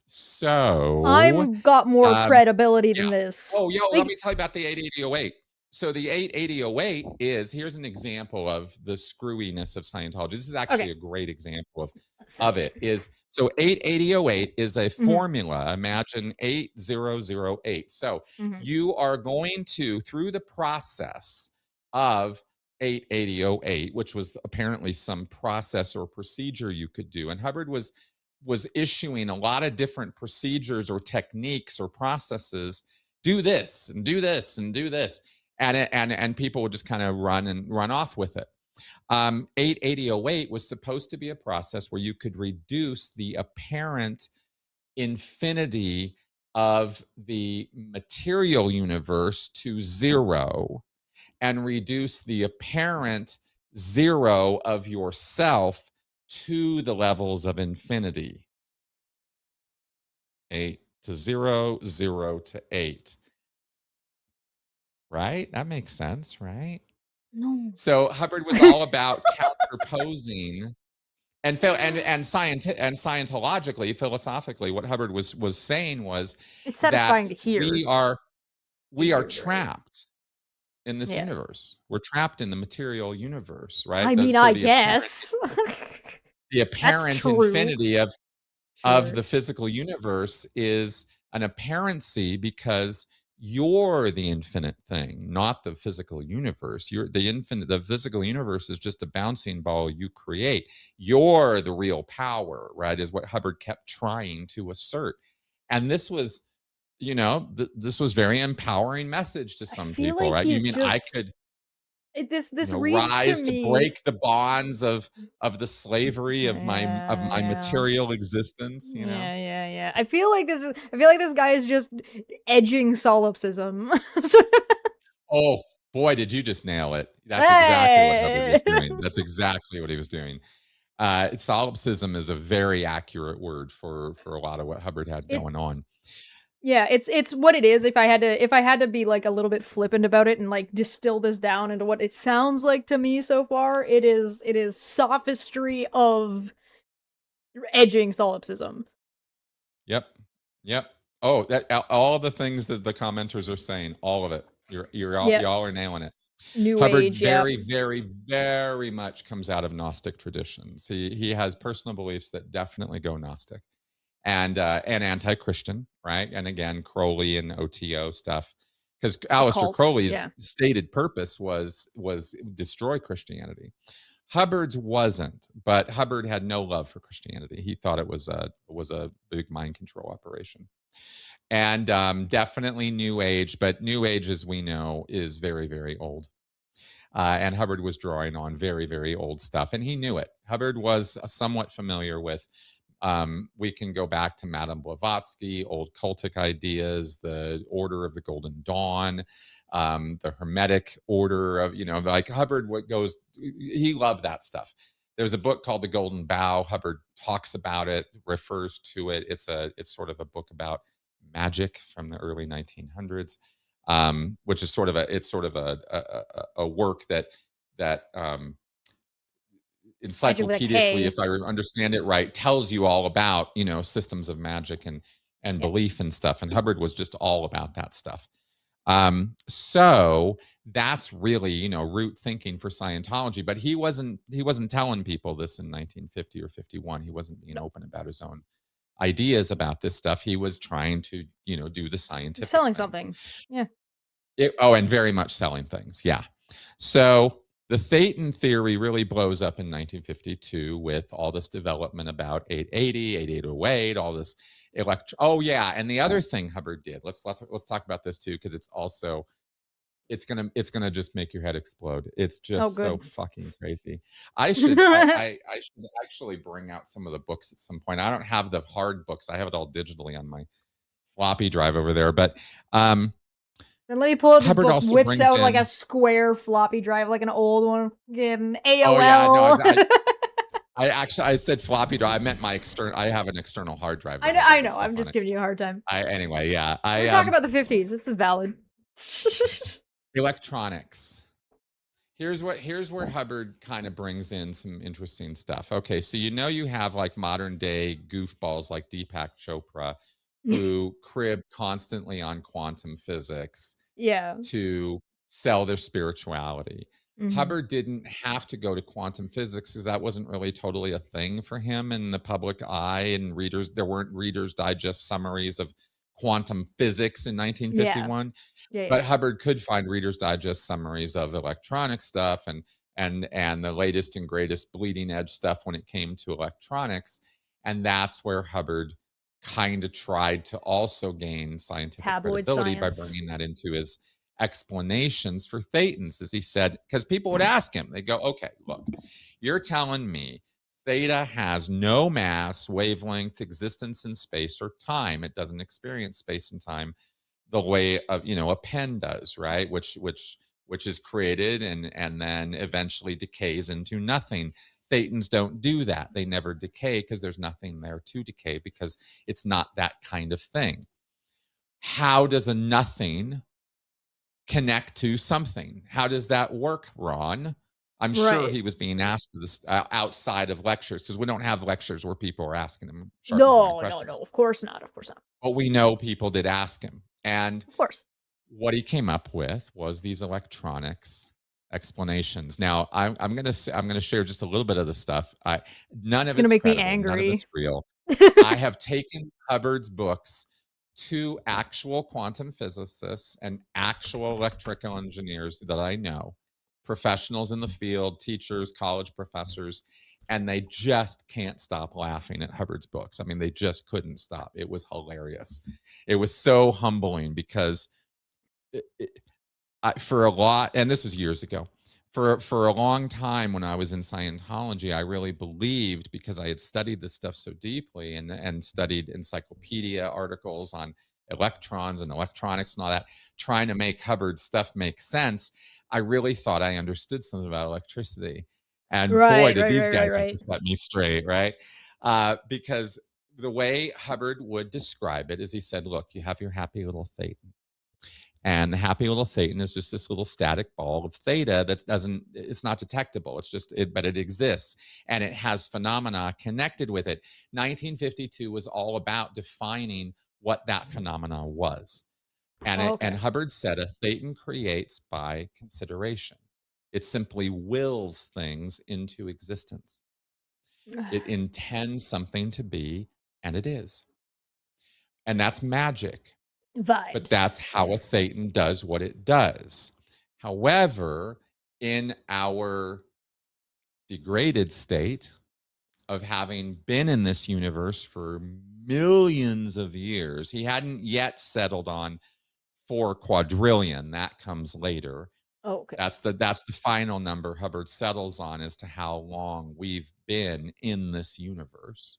S2: so
S1: I'm got more
S2: um,
S1: credibility
S2: yeah.
S1: than this.
S2: Oh, yo, let
S1: Like
S2: me tell you about the 88008. So the 88008 here's an example of the screwiness of Scientology. This is actually
S1: okay,
S2: a great example of
S1: send it.
S2: it. So 88008 is a
S1: Mhm,
S2: formula. Imagine 8008. So
S1: mhm.
S2: you are going to, through the process of 88008, which was apparently some process or procedure you could do. And Hubbard was issuing a lot of different procedures or techniques or processes. Do this and do this and do this, and people would just kind of run off with it. 88008 was supposed to be a process where you could reduce the apparent infinity of the material universe to 0 and reduce the apparent 0 of yourself to the levels of infinity. 8 to 0, 0 to 8. Right? That makes sense, right?
S1: No.
S2: So Hubbard was all about counterposing and scientologically, philosophically, what Hubbard was saying was
S1: It's
S2: that
S1: satisfying to hear
S2: we are
S1: figures, right?
S2: trapped in this
S1: Yeah.
S2: universe. We're trapped in the material universe, right?
S1: I mean,
S2: So
S1: I guess.
S2: the
S1: That's
S2: apparent
S1: true.
S2: infinity of
S1: Sure.
S2: the physical universe is an apparency because you're the infinite thing, not the physical universe. You're the infinite. The physical universe is just a bouncing ball you create. You're the real power, right? Is what Hubbard kept trying to assert. And this was this was very empowering message to
S1: I
S2: some
S1: feel
S2: people,
S1: like
S2: right? You
S1: he's
S2: mean I
S1: just
S2: could,
S1: this reads to
S2: rise to
S1: me.
S2: break the bonds of the slavery of my
S1: Yeah.
S2: material existence?
S1: Yeah. I feel like this guy is just edging solipsism.
S2: Oh, boy, did you just nail it. That's exactly what Hubbard
S1: Hey!
S2: was doing. That's exactly what he was doing. Solipsism is a very accurate word for a lot of what Hubbard had
S1: It
S2: going on.
S1: Yeah, it's what it is. If I had to be, like, a little bit flippant about it and, like, distill this down into what it sounds like to me so far, it is sophistry of edging solipsism.
S2: Yep. Yep. Oh, that all the things that the commenters are saying, all of it. You're all
S1: Yep.
S2: y'all are nailing it.
S1: New
S2: Hubbard
S1: age, yep.
S2: very, very, very much comes out of Gnostic traditions. He has personal beliefs that definitely go Gnostic and anti-Christian, right? And again, Crowley and OTO stuff. Because Aleister
S1: Occult,
S2: Crowley's
S1: yeah.
S2: stated purpose was destroy Christianity. Hubbard's wasn't, but Hubbard had no love for Christianity. He thought it was a big mind control operation, and definitely New Age. But New Age, as we know, is very, very old. And Hubbard was drawing on very, very old stuff, and he knew it. Hubbard was somewhat familiar with. We can go back to Madame Blavatsky, old cultic ideas, the Order of the Golden Dawn, the Hermetic Order of, like Hubbard. What goes? He loved that stuff. There's a book called The Golden Bough. Hubbard talks about it, refers to it. It's sort of a book about magic from the early 1900s, which is sort of a work that
S1: Magic with a
S2: encyclopedically,
S1: K.
S2: if I understand it right, tells you all about systems of magic and
S1: Yeah.
S2: belief and stuff. And Hubbard was just all about that stuff. So that's really root thinking for Scientology. But he wasn't telling people this in 1950 or 51. He wasn't being
S1: No.
S2: open about his own ideas about this stuff. He was trying to do the
S1: He's
S2: scientific
S1: selling
S2: thing.
S1: something. Yeah.
S2: And very much selling things. Yeah. So the Thetan theory really blows up in 1952 with all this development about 880, 8808, all this Oh yeah, and the other thing Hubbard did. Let's talk about this too, because it's gonna just make your head explode. It's
S1: Oh,
S2: just so
S1: good.
S2: fucking crazy. I should actually bring out some of the books at some point. I don't have the hard books. I have it all digitally on my floppy drive over there. But
S1: Then let me pull out this
S2: Hubbard
S1: book,
S2: also
S1: whips
S2: brings
S1: out, like, a
S2: in.
S1: square floppy drive, like an old one, again,
S2: Oh yeah, no,
S1: AOL.
S2: I said floppy drive. I meant my external. I have an external hard drive that has all
S1: I
S2: this
S1: know,
S2: stuff
S1: I'm
S2: on
S1: just
S2: it.
S1: giving you a hard time.
S2: Anyway, yeah.
S1: We're talking about the 50s, it's valid.
S2: Electronics. Here's where Hubbard kind of brings in some interesting stuff. Okay, so you have like modern day goofballs like Deepak Chopra who crib constantly on quantum physics
S1: Yeah.
S2: to sell their spirituality.
S1: Mhm.
S2: Hubbard didn't have to go to quantum physics because that wasn't really totally a thing for him in the public eye and readers. There weren't Reader's Digest summaries of quantum physics in
S1: Yeah.
S2: 1951,
S1: Yeah.
S2: but Hubbard could find Reader's Digest summaries of electronic stuff and the latest and greatest bleeding edge stuff when it came to electronics, and that's where Hubbard kind of tried to also gain scientific
S1: Tabloid
S2: credibility by
S1: science.
S2: bringing that into his explanations for thetans, as he said, because people would ask him, they go, okay, look, you're telling me theta has no mass, wavelength, existence in space or time. It doesn't experience space and time the way a pen does, right? Which is created and then eventually decays into nothing. Thetans don't do that. They never decay because there's nothing there to decay because it's not that kind of thing. How does a nothing connect to something? How does that work, Ron? I'm sure
S1: Right.
S2: he was being asked this outside of lectures because we don't have lectures where people are asking him sharp and pointed
S1: No,
S2: questions.
S1: of course not, of course not.
S2: But we know people did ask him. And
S1: Of course.
S2: what he came up with was these electronics explanations. Now, I'm gonna share just a little bit of the stuff. None
S1: It's
S2: of
S1: gonna
S2: it's
S1: make me
S2: credible. None of
S1: angry.
S2: it's real. I have taken Hubbard's books to actual quantum physicists and actual electrical engineers that I know, professionals in the field, teachers, college professors, and they just can't stop laughing at Hubbard's books. I mean, they just couldn't stop. It was hilarious. It was so humbling because for a lot, and this was years ago. For a long time, when I was in Scientology, I really believed, because I had studied this stuff so deeply and studied encyclopedia articles on electrons and electronics and all that, trying to make Hubbard's stuff make sense. I really thought I understood something about electricity, and boy,
S1: Right,
S2: did
S1: right,
S2: these
S1: right, right,
S2: guys have to
S1: right.
S2: set me straight, right? Because the way Hubbard would describe it is, he said, "Look, you have your happy little thetan, and the happy little thetan is just this little static ball of theta that doesn't, it's not detectable. It's just, but it exists and it has phenomena connected with it." 1952 was all about defining what that phenomena was.
S1: Oh,
S2: And
S1: okay.
S2: Hubbard said a thetan creates by consideration. It simply wills things into existence. It intends something to be, and it is. And that's magic. But that's
S1: Vibes.
S2: how a thetan does what it does. However, in our degraded state of having been in this universe for millions of years, he hadn't yet settled on 4 quadrillion. That comes later.
S1: Okay.
S2: That's the final number Hubbard settles on as to how long we've been in this universe.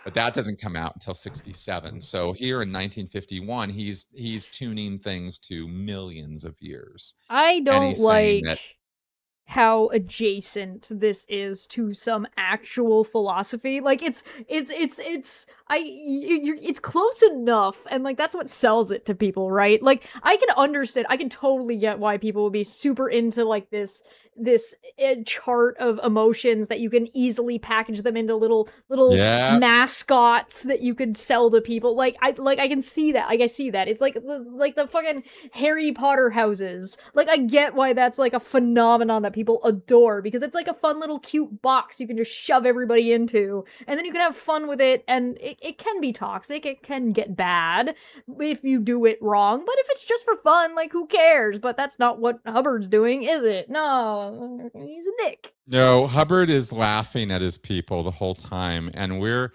S2: But that doesn't come out until 67. So here in 1951, he's tuning things to millions of years.
S1: I
S2: And
S1: don't
S2: he's saying that,
S1: like how adjacent this is to some actual philosophy. Like it's close enough, and like that's what sells it to people, right? Like I can understand, I can totally get why people would be super into like this chart of emotions that you can easily package them into little
S2: yeah,
S1: mascots that you could sell to people. I can see that. Like I see that. It's like the fucking Harry Potter houses. Like I get why that's like a phenomenon that people adore, because it's like a fun little cute box you can just shove everybody into, and then you can have fun with it, and it can be toxic, it can get bad if you do it wrong, but if it's just for fun, like who cares? But that's not what Hubbard's doing, is it? No, he's a dick.
S2: no, Hubbard is laughing at his people the whole time, and we're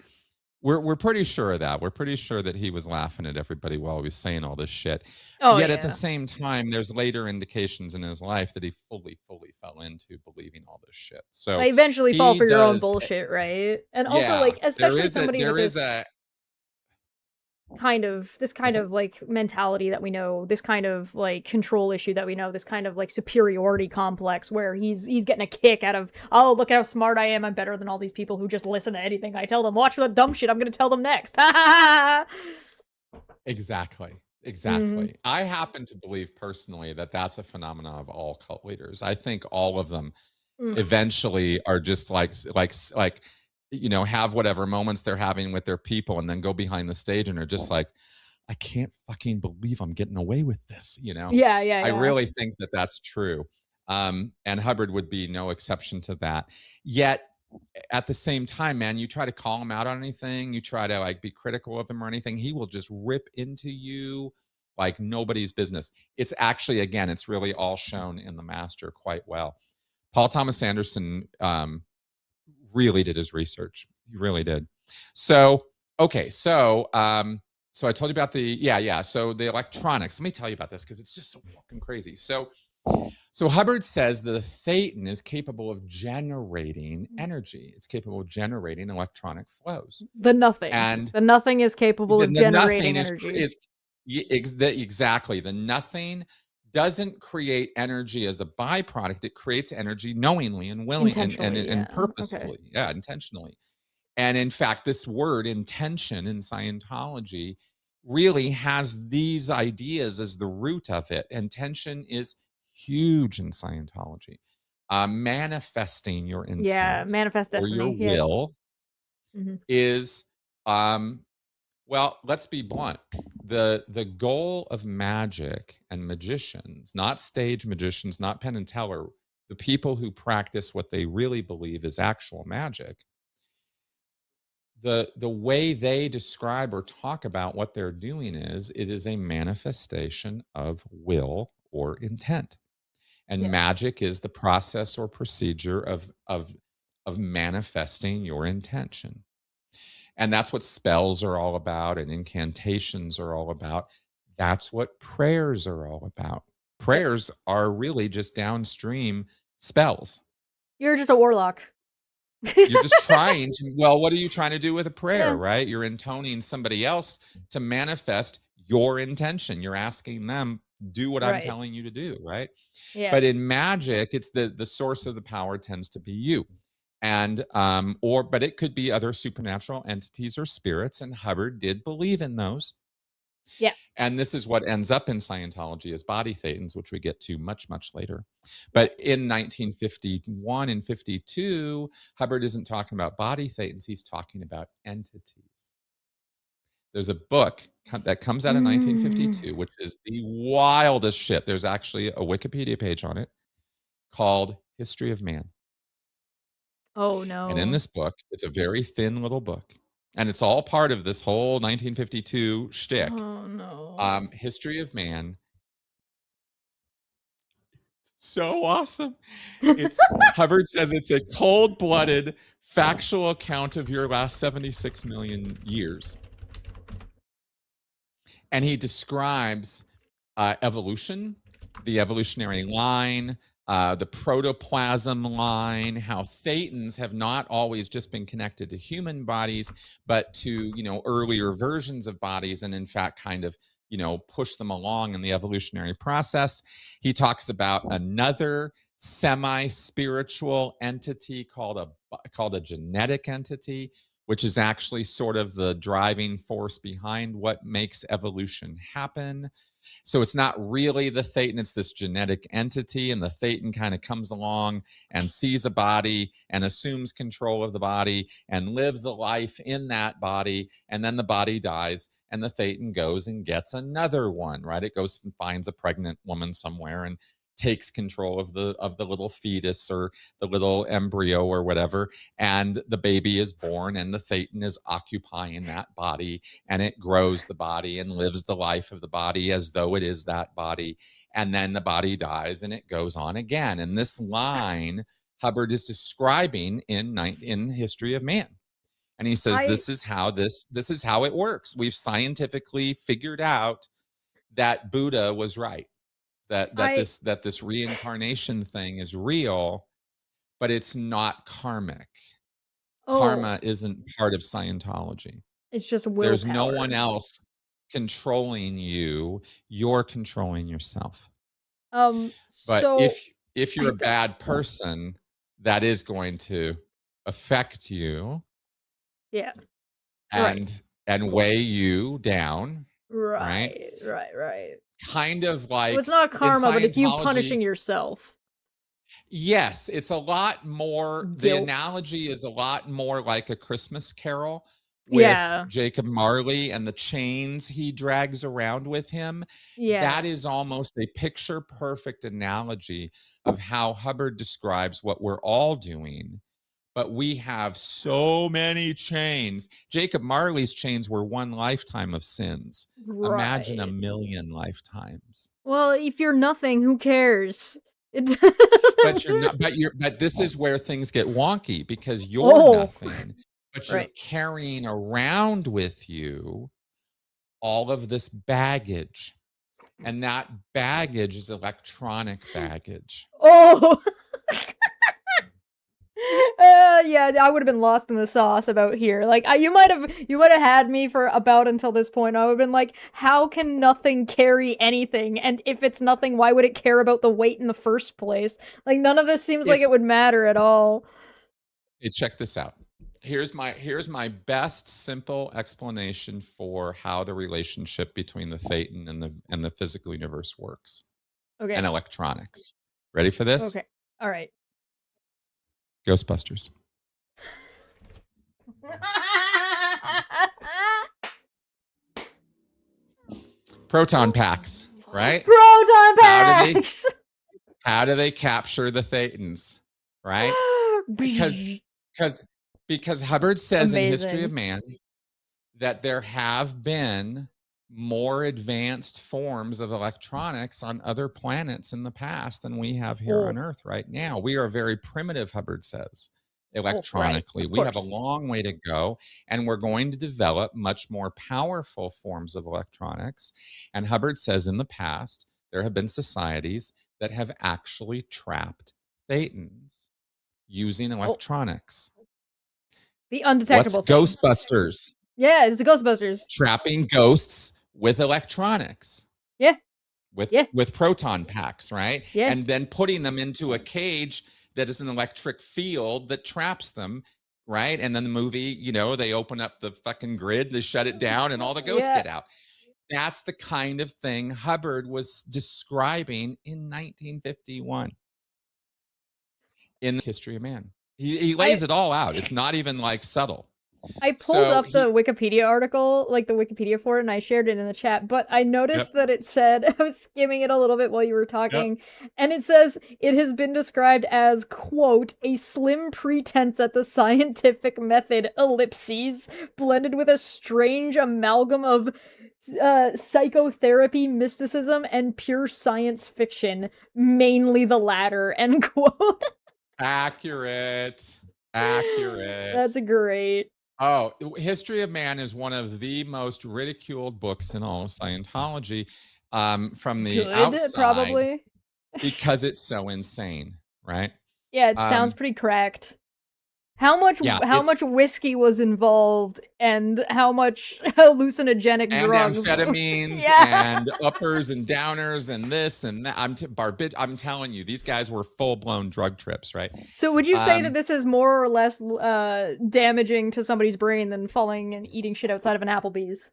S2: pretty sure of that. We're pretty sure that he was laughing at everybody while he was saying all this shit.
S1: Oh
S2: Yet at the
S1: yeah.
S2: same time, there's later indications in his life that he fully fell into believing all this shit. So
S1: Like eventually fall
S2: he
S1: for your own
S2: does,
S1: bullshit, right? And also
S2: yeah.
S1: like especially somebody with this kind of like mentality that we know, this kind of like control issue that we know, this kind of like superiority complex where he's getting a kick out of, oh, look at how smart I am, I'm better than all these people who just listen to anything I tell them. Watch the dumb shit I'm gonna tell them next.
S2: Exactly.
S1: Mhm.
S2: Exactly. I happen to believe personally that that's a phenomena of all cult leaders. I think all of them
S1: Mm.
S2: eventually are just like, have whatever moments they're having with their people, and then go behind the stage and are just like, I can't fucking believe I'm getting away with this.
S1: Yeah, yeah,
S2: I
S1: yeah.
S2: really think that that's true. And Hubbard would be no exception to that. Yet at the same time, man, you try to call him out on anything, you try to like be critical of him or anything, he will just rip into you like nobody's business. It's actually, again, it's really all shown in the master quite well. Paul Thomas Anderson really did his research. He really did. So, okay, so I told you about the, yeah. So the electronics. Let me tell you about this because it's just so fucking crazy. So Hubbard says that a thetan is capable of generating energy. It's capable of generating electronic flows.
S1: The nothing.
S2: And
S1: The nothing is capable of
S2: the nothing
S1: generating
S2: is
S1: energy.
S2: exactly, the nothing doesn't create energy as a byproduct. It creates energy knowingly and willing
S1: Intentionally,
S2: and
S1: yeah. Okay.
S2: purposefully, yeah, intentionally. And in fact, this word intention in Scientology really has these ideas as the root of it. Intention is huge in Scientology. Manifesting your
S1: Yeah,
S2: intent
S1: manifest
S2: or your
S1: destiny. Yeah.
S2: will
S1: Mhm.
S2: is, um, well, let's be blunt. The goal of magic and magicians, not stage magicians, not Penn and Teller, the people who practice what they really believe is actual magic, the way they describe or talk about what they're doing is it is a manifestation of will or intent. And
S1: Yeah.
S2: magic is the process or procedure of of manifesting your intention. And that's what spells are all about and incantations are all about. That's what prayers are all about.
S1: Yep.
S2: Prayers are really just downstream spells.
S1: You're just a warlock.
S2: You're just trying to, well, what are you trying to do with a prayer,
S1: Yeah.
S2: right? You're intoning somebody else to manifest your intention. You're asking them, do what I'm
S1: Right.
S2: telling you to do, right?
S1: Yeah.
S2: But in magic, it's the source of the power tends to be you. And but it could be other supernatural entities or spirits, and Hubbard did believe in those.
S1: Yeah.
S2: And this is what ends up in Scientology as body thetans, which we get to much, much later.
S1: Yep.
S2: But in 1951 and 52, Hubbard isn't talking about body thetans, he's talking about entities. There's a book that comes out in 1952, which is the wildest shit. There's actually a Wikipedia page on it called History of Man.
S1: Oh
S2: And in
S1: no.
S2: this book, it's a very thin little book. And it's all part of this whole 1952 shtick.
S1: Oh no.
S2: History of Man. So awesome. It's Hubbard says it's a cold-blooded, factual account of your last 76 million years. And he describes evolution, the evolutionary line, the protoplasm line, how thetans have not always just been connected to human bodies, but to, earlier versions of bodies, and in fact kind of, push them along in the evolutionary process. He talks about another semi-spiritual entity called a genetic entity, which is actually sort of the driving force behind what makes evolution happen. So it's not really the thetan, it's this genetic entity, and the thetan kind of comes along and sees a body and assumes control of the body and lives a life in that body, and then the body dies and the thetan goes and gets another one, right? It goes and finds a pregnant woman somewhere and takes control of the little fetus or the little embryo or whatever, and the baby is born and the thetan is occupying that body, and it grows the body and lives the life of the body as though it is that body, and then the body dies and it goes on again. And this line Hubbard is describing in History of Man. And he says
S1: I
S2: this is how it works. We've scientifically figured out that Buddha was right,
S1: I
S2: that this reincarnation thing is real, but it's not karmic.
S1: oh,
S2: Karma isn't part of Scientology.
S1: it's just
S2: There's no one
S1: willpower.
S2: else controlling you. You're controlling yourself. But
S1: So
S2: if you're a bad person, that is going to affect you
S1: yeah. Right.
S2: and weigh you down, right?
S1: Right.
S2: Kind of
S1: So it's
S2: like
S1: not
S2: in
S1: karma, but it's you
S2: Scientology.
S1: punishing yourself.
S2: Yes, it's a lot more, the
S1: Guilt.
S2: analogy is a lot more like A Christmas Carol with
S1: Yeah.
S2: Jacob Marley and the chains he drags around with him.
S1: Yeah.
S2: That is almost a picture perfect analogy of how Hubbard describes what we're all doing. But we have so many chains. Jacob Marley's chains were one lifetime of sins. Imagine a
S1: Right.
S2: million lifetimes.
S1: Well, if you're nothing, who cares? It
S2: But you're not, but this is where things get wonky because you're
S1: Oh,
S2: nothing, but you're
S1: right.
S2: carrying around with you all of this baggage. And that baggage is electronic baggage.
S1: Oh. Yeah, I would have been lost in the sauce about here. Like, you might have had me for about until this point. I would have been like, how can nothing carry anything? And if it's nothing, why would it care about the weight in the first place? Like, none of this seems like it
S2: It's
S1: would matter at all.
S2: Hey, check this out. Here's my best simple explanation for how the relationship between the thetan and the physical universe works
S1: Okay.
S2: and electronics. Ready for this?
S1: Okay. All right.
S2: Ghostbusters. Proton packs, right?
S1: Proton
S2: How do they
S1: packs.
S2: how do they capture the thetans, right? Because because because Hubbard says in History of
S1: Amazing.
S2: Man that there have been more advanced forms of electronics on other planets in the past than we have here on
S1: Oh.
S2: Earth right now. We are very primitive, Hubbard says.
S1: Oh, right.
S2: electronically.
S1: Of
S2: We have a
S1: course.
S2: long way to go, and we're going to develop much more powerful forms of electronics. And Hubbard says in the past, there have been societies that have actually trapped thetans using
S1: Oh,
S2: electronics.
S1: the
S2: What's
S1: undetectable thing.
S2: Ghostbusters?
S1: Yeah, it's the Ghostbusters.
S2: Trapping ghosts with electronics.
S1: Yeah,
S2: with
S1: yeah,
S2: with proton packs, right?
S1: yeah.
S2: And then putting them into a cage that is an electric field that traps them, right? And then the movie, they open up the fucking grid, they shut it down, and all the ghosts
S1: Yeah.
S2: get out. That's the kind of thing Hubbard was describing in 1951 in the history of man. He
S1: I
S2: lays it all out. It's not even like subtle.
S1: I pulled
S2: So
S1: up the
S2: he
S1: Wikipedia article, like the Wikipedia for it, and I shared it in the chat, but I
S2: Yep.
S1: noticed that it said, I was skimming it a little bit while you were
S2: Yep.
S1: talking, and it says it has been described as, quote, a slim pretense at the scientific method, ellipses, blended with a strange amalgam of psychotherapy, mysticism, and pure science fiction, mainly the latter, end quote.
S2: Accurate. Accurate.
S1: That's great.
S2: Oh, History of Man is one of the most ridiculed books in all of Scientology, from the
S1: Good,
S2: outside
S1: probably.
S2: because it's so insane, right?
S1: Yeah, it sounds
S2: Um,
S1: pretty cracked. How much
S2: yeah,
S1: how much
S2: it's
S1: whiskey was involved and how much hallucinogenic
S2: and
S1: drugs?
S2: amphetamines
S1: Yeah.
S2: and uppers and downers and this and that. I'm telling you, these guys were full blown drug trips, right?
S1: So would you say that
S2: Um,
S1: this is more or less damaging to somebody's brain than falling and eating shit outside of an Applebee's?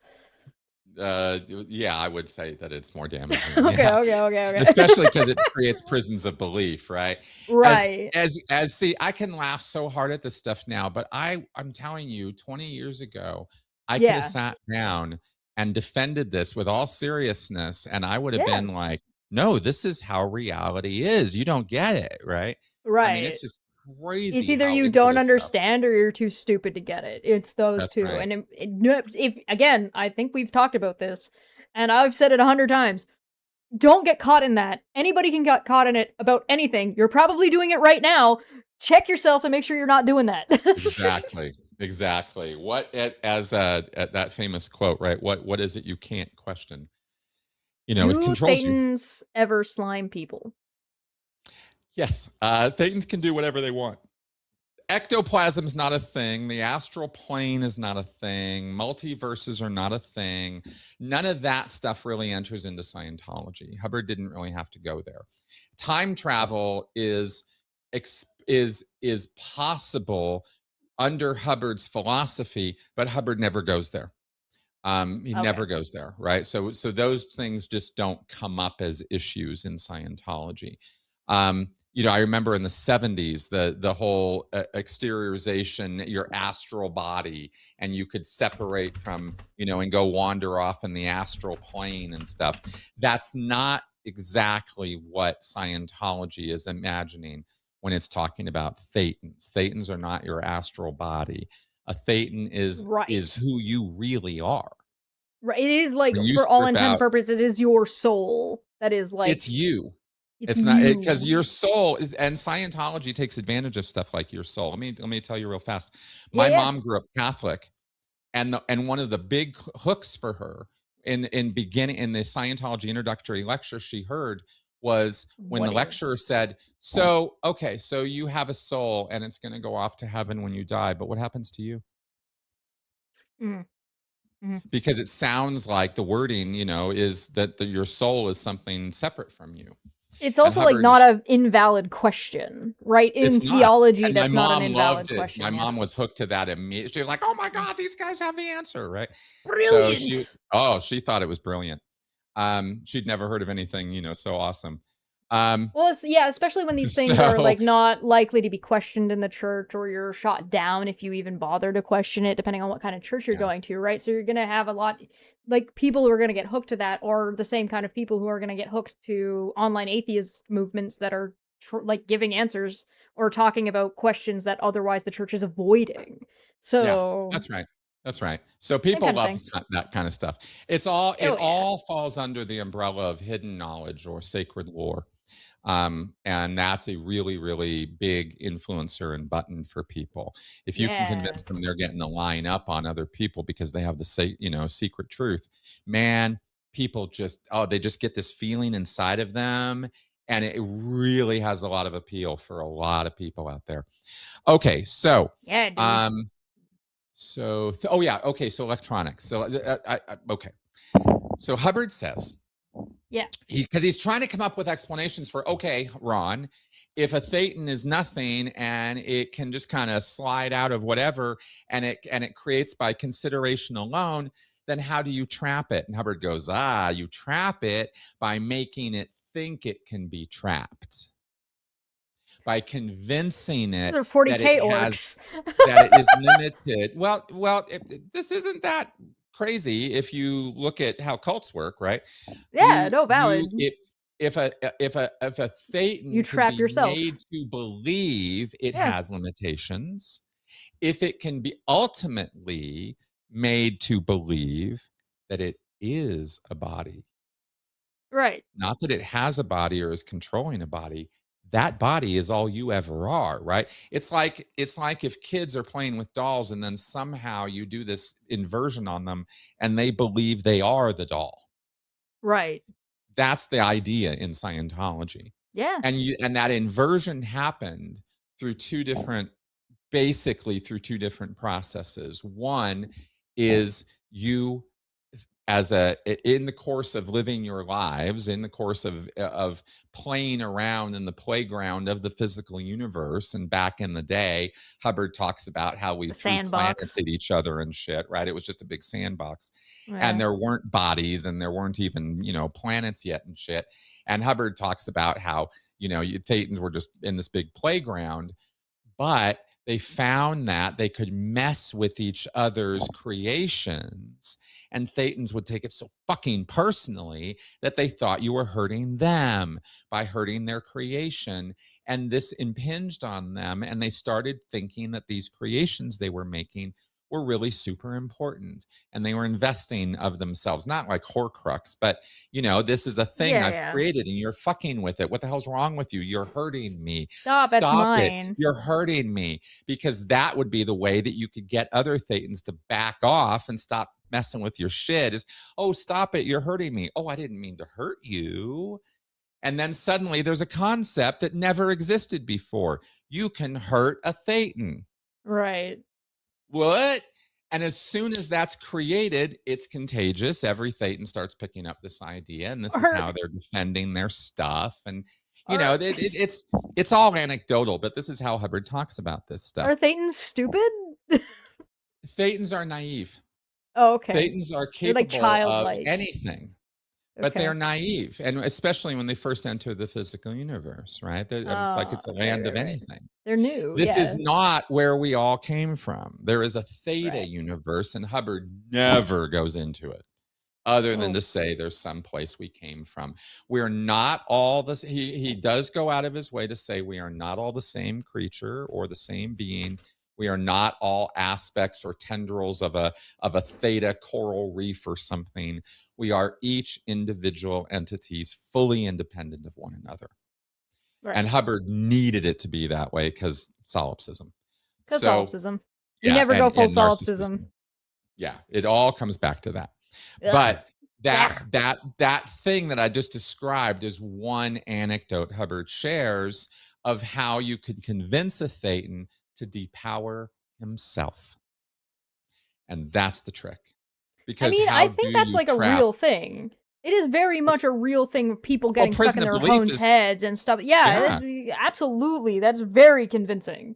S2: yeah, I would say that it's more damaging.
S1: Okay,
S2: Yeah,
S1: okay, okay, okay.
S2: especially because it creates prisons of belief, right? as
S1: Right.
S2: as see, I can laugh so hard at this stuff now, but I'm telling you, 20 years ago I could have
S1: Yeah.
S2: sat down and defended this with all seriousness, and I would have
S1: Yeah.
S2: been like, no, this is how reality is. You don't get it, right? I mean,
S1: Right.
S2: it's just
S1: It's
S2: crazy
S1: either
S2: how
S1: you
S2: into
S1: don't
S2: this stuff.
S1: understand or you're too stupid to get it. It's those
S2: That's
S1: two.
S2: right.
S1: And if again, I think we've talked about this, and I've said it 100 times. Don't get caught in that. Anybody can get caught in it about anything. You're probably doing it right now. Check yourself and make sure you're not doing that.
S2: Exactly. Exactly. At that famous quote, right? What is it you can't question? It
S1: Do
S2: controls you.
S1: Thetans ever slime people?
S2: Yes. Thetans can do whatever they want. Ectoplasm's not a thing. The astral plane is not a thing. Multiverses are not a thing. None of that stuff really enters into Scientology. Hubbard didn't really have to go there. Time travel is possible under Hubbard's philosophy, but Hubbard never goes there. He
S1: Okay.
S2: never goes there, right? So those things just don't come up as issues in Scientology. I remember in the 70s, the whole exteriorization, your astral body, and you could separate from, and go wander off in the astral plane and stuff. That's not exactly what Scientology is imagining when it's talking about thetans. Thetans are not your astral body. A thetan is
S1: Right.
S2: who you really are.
S1: Right. It is like,
S2: When you
S1: for all
S2: strip
S1: intent and
S2: out,
S1: purposes, is your soul that is
S2: it's
S1: like,
S2: you.
S1: it's
S2: It's not because
S1: you.
S2: your soul is, and Scientology takes advantage of stuff like your soul. Let me tell you real fast.
S1: Yeah,
S2: My
S1: yeah.
S2: mom grew up Catholic, and one of the big hooks for her in the Scientology introductory lecture she heard was when the
S1: What
S2: lecturer
S1: is?
S2: said, "So, okay, so you have a soul and it's going to go off to heaven when you die, but what happens to you?"
S1: Mm, mhm.
S2: Because it sounds like the wording, is that your soul is something separate from you.
S1: It's
S2: And
S1: also like not
S2: Hubbard's
S1: an invalid question, right? In
S2: It's not.
S1: theology,
S2: And my
S1: that's not an
S2: mom
S1: invalid
S2: loved it. My
S1: question. Yeah.
S2: mom was hooked to that immediately. She was like, "Oh my god, these guys have the answer," right? So
S1: Brilliant.
S2: she thought it was brilliant. She'd never heard of anything, so awesome. Um,
S1: Well, yeah, especially when these things are
S2: so
S1: like not likely to be questioned in the church, or you're shot down if you even bother to question it, depending on what kind of church you're
S2: yeah,
S1: going to, right? So you're gonna have a lot, like, people who are gonna get hooked to that, or the same kind of people who are gonna get hooked to online atheist movements that are like giving answers or talking about questions that otherwise the church is avoiding.
S2: yeah,
S1: So
S2: that's right. That's right. So
S1: same
S2: people
S1: kind of
S2: love
S1: thing.
S2: that kind of stuff. It
S1: Oh yeah.
S2: all falls under the umbrella of hidden knowledge or sacred lore. And that's a really, really big influencer and button for people. If you can
S1: Yeah.
S2: convince them they're getting to line up on other people because they have the secret truth, man, people just, oh, they just get this feeling inside of them. And it really has a lot of appeal for a lot of people out there. Okay, so
S1: Yeah, dude.
S2: um, oh yeah, okay, so electronics. So okay, so Hubbard says
S1: Yeah.
S2: because he's trying to come up with explanations for, okay, Ron, if a thetan is nothing and it can just kind of slide out of whatever, and it creates by consideration alone, then how do you trap it? And Hubbard goes, you trap it by making it think it can be trapped, by convincing
S1: These
S2: it
S1: are
S2: that it
S1: 40K
S2: has,
S1: orcs.
S2: that it is limited. This isn't that crazy if you look at how cults work, right?
S1: Yeah, no, valid.
S2: If a
S1: You
S2: thetan can
S1: trap
S2: be
S1: yourself.
S2: made to believe it
S1: Yeah,
S2: has limitations, if it can be ultimately made to believe that it is a body,
S1: right.
S2: not that it has a body or is controlling a body, that body is all you ever are, right? It's like if kids are playing with dolls and then somehow you do this inversion on them and they believe they are the doll.
S1: Right.
S2: That's the idea in Scientology.
S1: Yeah.
S2: And that inversion happened through two different basically through two different processes. One is you as a in the course of living your lives, in the course of playing around in the playground of the physical universe. And back in the day, Hubbard talks about how we
S1: The
S2: threw planets
S1: sandbox.
S2: at each other and shit, right? It was just a big sandbox, and
S1: Yeah.
S2: there weren't bodies and there weren't even planets yet and shit. And Hubbard talks about how Thetans were just in this big playground, but they found that they could mess with each other's creations, and thetans would take it so fucking personally that they thought you were hurting them by hurting their creation, and this impinged on them, and they started thinking that these creations they were making were really super important, and they were investing of themselves, not like horcrux, but this is a thing
S1: Yeah,
S2: I've
S1: yeah.
S2: created and you're fucking with it. What the hell's wrong with you? You're hurting me.
S1: Stop, that's
S2: Stop it.
S1: mine.
S2: You're hurting me. Because that would be the way that you could get other thetans to back off and stop messing with your shit is, oh, stop it. You're hurting me. Oh, I didn't mean to hurt you. And then suddenly there's a concept that never existed before. You can hurt a thetan.
S1: Right.
S2: What? And as soon as that's created, it's contagious. Every Thetan starts picking up this idea, and this is
S1: Are
S2: how they're defending their stuff. And
S1: are
S2: it's all anecdotal, but this is how Hubbard talks about this stuff.
S1: are Thetans stupid?
S2: Thetans are naive.
S1: Oh, okay.
S2: Thetans are
S1: They're like
S2: capable of
S1: childlike.
S2: anything, but they're
S1: Okay.
S2: naive, and especially when they first enter the physical universe, right? It's like it's a
S1: Right,
S2: land
S1: right,
S2: of
S1: right.
S2: anything.
S1: They're new,
S2: This is
S1: yeah.
S2: not where we all came from. There is a theta
S1: Right.
S2: universe, and Hubbard never goes into it other than
S1: Oh,
S2: to say there's some place we came from. We're not all this. He does go out of his way to say we are not all the same creature or the same being. We are not all aspects or tendrils of a theta coral reef or something. We are each individual entities fully independent of one another. And
S1: right.
S2: Hubbard needed it to be that way because solipsism.
S1: Cause
S2: So
S1: solipsism. You
S2: yeah,
S1: never go full
S2: and
S1: solipsism.
S2: narcissism. Yeah, it all comes back to that.
S1: Ugh.
S2: But that
S1: Ugh.
S2: that thing that I just described is one anecdote Hubbard shares of how you could convince a Thetan to depower himself. And that's the trick.
S1: I
S2: Because
S1: mean,
S2: how
S1: I
S2: do
S1: think that's
S2: you
S1: like a
S2: trap?
S1: real thing. It is very much a real thing of people
S2: Well,
S1: getting stuck in
S2: prison of
S1: their
S2: belief
S1: own
S2: is,
S1: heads and stuff. Yeah,
S2: yeah.
S1: absolutely. That's very convincing.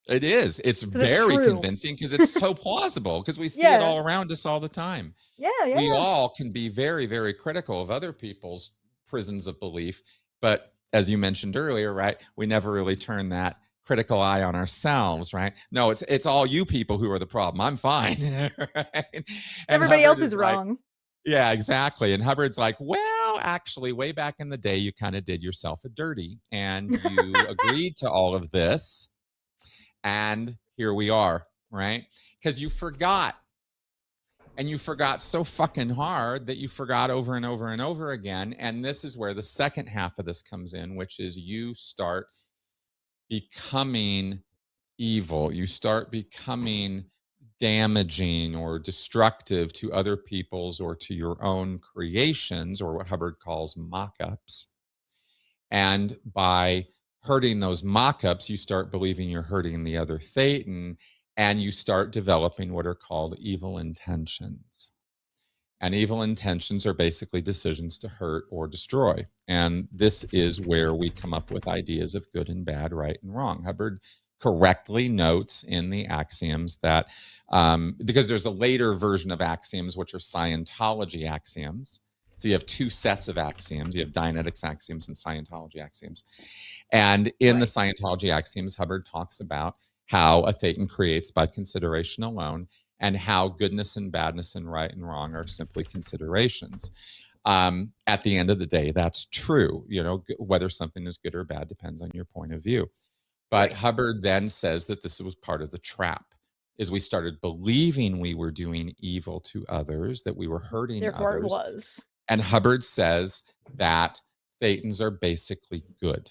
S2: It is. It's
S1: Because it's
S2: very
S1: true.
S2: convincing because it's so plausible because we see it
S1: Yeah.
S2: all around us all the time.
S1: Yeah,
S2: We
S1: yeah.
S2: all can be very, very critical of other people's prisons of belief. But as you mentioned earlier, right, we never really turn that critical eye on ourselves, right? No, it's all you people who are the problem. I'm fine. Right? And
S1: Everybody
S2: Hubbard
S1: else is
S2: is like,
S1: wrong.
S2: yeah, exactly. And Hubbard's like, well, actually, way back in the day, you kind of did yourself a dirty and you agreed to all of this. And here we are, right? Because you forgot and you forgot so fucking hard that you forgot over and over and over again. And this is where the second half of this comes in, which is you start becoming evil. You start becoming damaging or destructive to other people's or to your own creations, or what Hubbard calls mock ups. And by hurting those mock ups, you start believing you're hurting the other Thetan, and you start developing what are called evil intentions. And evil intentions are basically decisions to hurt or destroy. And this is where we come up with ideas of good and bad, right and wrong. Hubbard correctly notes in the axioms that, because there's a later version of axioms, which are Scientology axioms. So you have two sets of axioms. You have Dianetics axioms and Scientology axioms. And in the Scientology axioms, Hubbard talks about how a Thetan creates by consideration alone, and how goodness and badness and right and wrong are simply considerations. At the end of the day, that's true. You know, whether something is good or bad depends on your point of view. But Hubbard then says that this was part of the trap, is we started believing we were doing evil to others, that we were hurting
S1: Therefore,
S2: others.
S1: it was.
S2: And Hubbard says that Thetans are basically good.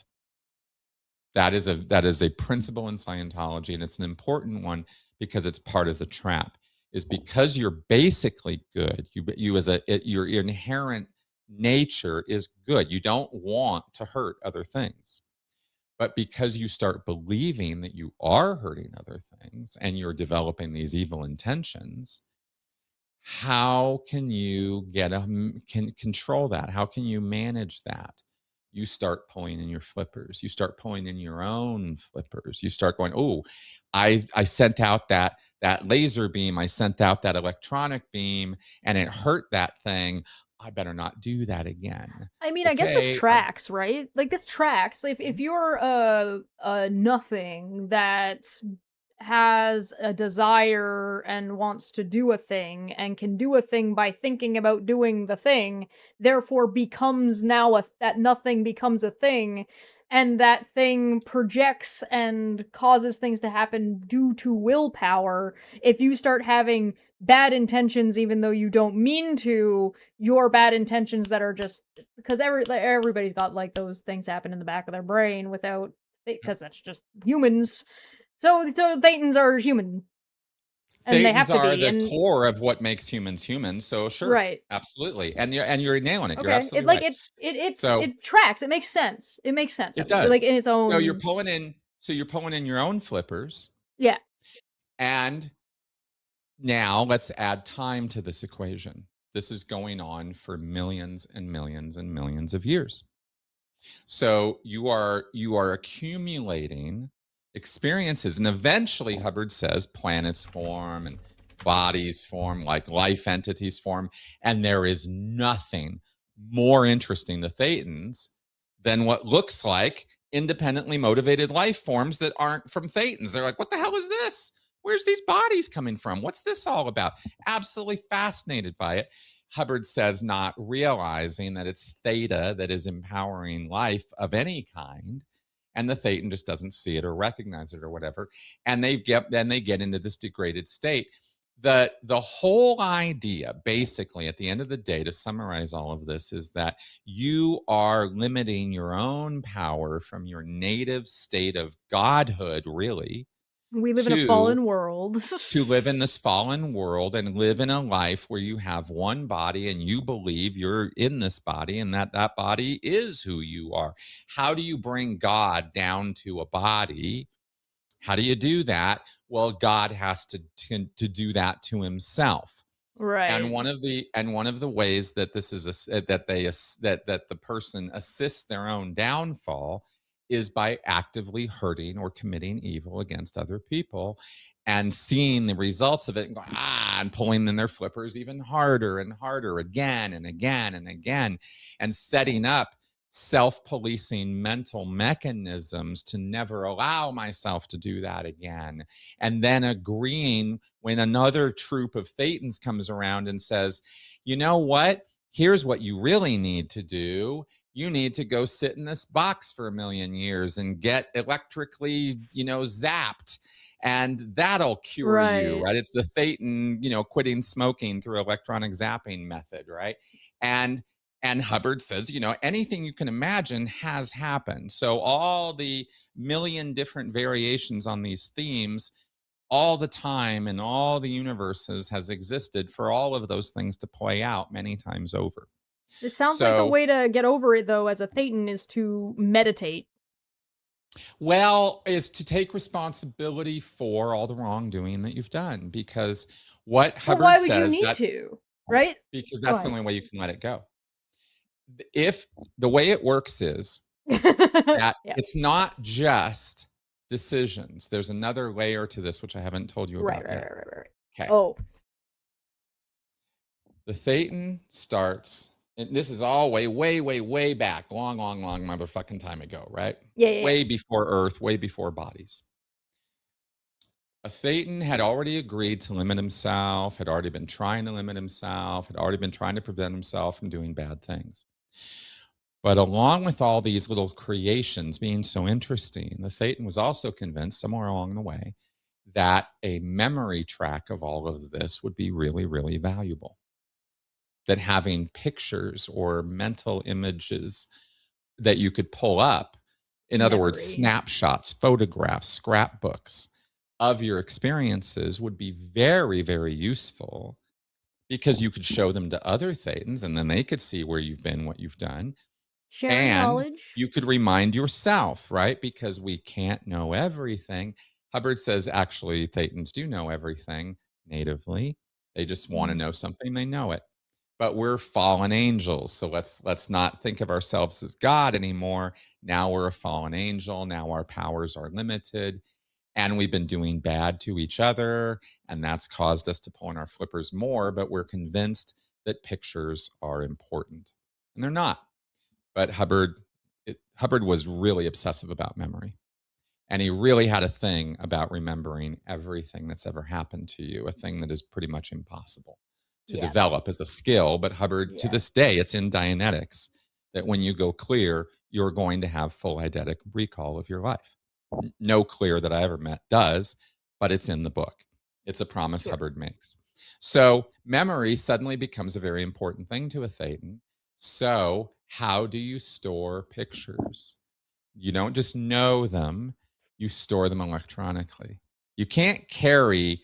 S2: That is a principle in Scientology, and it's an important one because it's part of the trap. Is because you're basically good. Your inherent nature is good. You don't want to hurt other things. But because you start believing that you are hurting other things and you're developing these evil intentions, how can you can control that? How can you manage that? You start pulling in your flippers. You start pulling in your own flippers. You start going, oh, I sent out that laser beam. I sent out that electronic beam, and it hurt that thing. I better not do that again.
S1: I mean, I guess this tracks, right? Like, this tracks. If you're a nothing that has a desire and wants to do a thing and can do a thing by thinking about doing the thing, therefore becomes now that nothing becomes a thing, and that thing projects and causes things to happen due to willpower. If you start having bad intentions even though you don't mean to, your bad intentions that are just because everybody's got like those things happen in the back of their brain without, because that's just humans. So Thetans are human. And they have to
S2: are
S1: be.
S2: the core of what makes humans human. So sure,
S1: right,
S2: absolutely, and you're nailing it.
S1: okay.
S2: You're absolutely right.
S1: It tracks. It makes sense. It makes sense.
S2: It does.
S1: Like in its own.
S2: So you're pulling in your own flippers.
S1: Yeah.
S2: And now let's add time to this equation. This is going on for millions and millions and millions of years. So you are accumulating experiences, and eventually Hubbard says planets form and bodies form, like life entities form, and there is nothing more interesting to Thetans than what looks like independently motivated life forms that aren't from Thetans. They're like, what the hell is this? Where's these bodies coming from? What's this all about? Absolutely fascinated by it. Hubbard says, not realizing that it's theta that is empowering life of any kind, and the Thetan just doesn't see it or recognize it or whatever, and they get into this degraded state. The whole idea, basically, at the end of the day, to summarize all of this, is that you are limiting your own power from your native state of godhood, really.
S1: We live in a fallen world.
S2: To live in this fallen world and live in a life where you have one body and you believe you're in this body and that body is who you are. How do you bring God down to a body? How do you do that? Well, God has to do that to himself.
S1: Right.
S2: And one of the ways that this is that the person assists their own downfall is by actively hurting or committing evil against other people, and seeing the results of it and going, and pulling in their flippers even harder and harder again and again and again, and setting up self-policing mental mechanisms to never allow myself to do that again. And then agreeing when another troop of Thetans comes around and says, you know what? Here's what you really need to do. You need to go sit in this box for 1,000,000 years and get electrically, zapped. and that'll cure you,
S1: Right.
S2: right? It's the Thetan, quitting smoking through electronic zapping method, right? And Hubbard says, anything you can imagine has happened. So all the million different variations on these themes all the time in all the universes has existed for all of those things to play out many times over.
S1: This sounds like the
S2: So,
S1: way to get over it, though, as a Thetan is to meditate.
S2: well, is to take responsibility for all the wrongdoing that you've done, because what
S1: But
S2: Hubbard
S1: why would you
S2: says
S1: need
S2: that
S1: to? Right?
S2: because
S1: Go
S2: that's the
S1: ahead.
S2: only way you can let it go. If the way it works is that
S1: Yeah.
S2: it's not just decisions. There's another layer to this which I haven't told you
S1: Right,
S2: about
S1: right,
S2: yet.
S1: right, right, right.
S2: Okay.
S1: Oh,
S2: The Thetan starts, and this is all way, way, way, way back, long, long, long motherfucking time ago, right?
S1: yeah, yeah, yeah.
S2: Way before Earth, way before bodies. A Thetan had already agreed to limit himself, had already been trying to limit himself, had already been trying to prevent himself from doing bad things. But along with all these little creations being so interesting, the Thetan was also convinced somewhere along the way that a memory track of all of this would be really, really valuable. That having pictures or mental images that you could pull up, in other words,
S1: Memory.
S2: snapshots, photographs, scrapbooks of your experiences would be very, very useful, because you could show them to other Thetans and then they could see where you've been, what you've done.
S1: Sharing
S2: And
S1: knowledge.
S2: you could remind yourself, right? Because we can't know everything. Hubbard says actually Thetans do know everything natively. They just want to
S1: Mm.
S2: know something, they know it. But we're fallen angels, so let's not think of ourselves as God anymore. Now we're a fallen angel. Now our powers are limited, and we've been doing bad to each other, and that's caused us to pull in our flippers more. But we're convinced that pictures are important, and they're not. But Hubbard was really obsessive about memory. And he really had a thing about remembering everything that's ever happened to you, a thing that is pretty much impossible to
S1: Yeah,
S2: develop
S1: that's
S2: as a skill. But Hubbard, to
S1: yeah.
S2: this day, it's in Dianetics that when you go clear, you're going to have full eidetic recall of your life. No clear that I ever met does, but it's in the book. It's a promise
S1: Sure.
S2: Hubbard makes. So memory suddenly becomes a very important thing to a Thetan. So, how do you store pictures? You don't just know them, you store them electronically. You can't carry,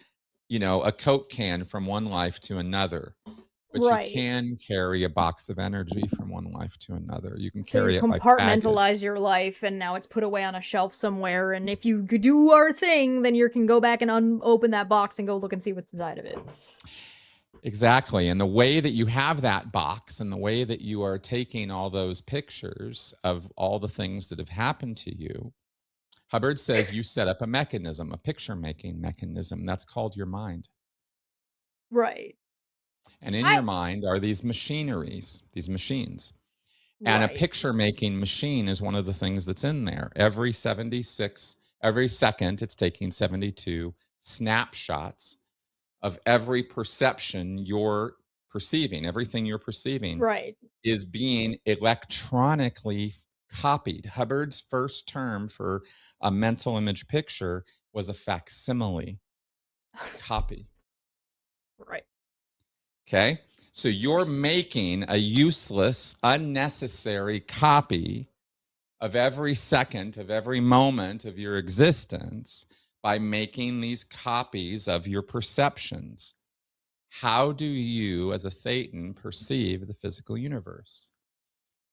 S2: a Coke can from one life to another, but you
S1: Right.
S2: can carry a box of energy from one life to another. You can
S1: So you
S2: carry it like baggage.
S1: compartmentalize your life, and now it's put away on a shelf somewhere. And if you could do our thing, then you can go back and open that box and go look and see what's inside of it.
S2: Exactly. And the way that you have that box and the way that you are taking all those pictures of all the things that have happened to you, Hubbard says you set up a mechanism, a picture making mechanism. That's called your mind.
S1: Right.
S2: And in
S1: I
S2: your mind are these machineries, these machines. And a
S1: right.
S2: picture making machine is one of the things that's in there. Every second, it's taking 72 snapshots of every perception you're perceiving. Everything you're perceiving
S1: Right.
S2: is being electronically copied. Hubbard's first term for a mental image picture was a facsimile, a copy.
S1: Right.
S2: Okay. So
S1: Of
S2: you're
S1: course.
S2: making a useless, unnecessary copy of every second, of every moment of your existence by making these copies of your perceptions. How do you, as a Thetan, perceive the physical universe?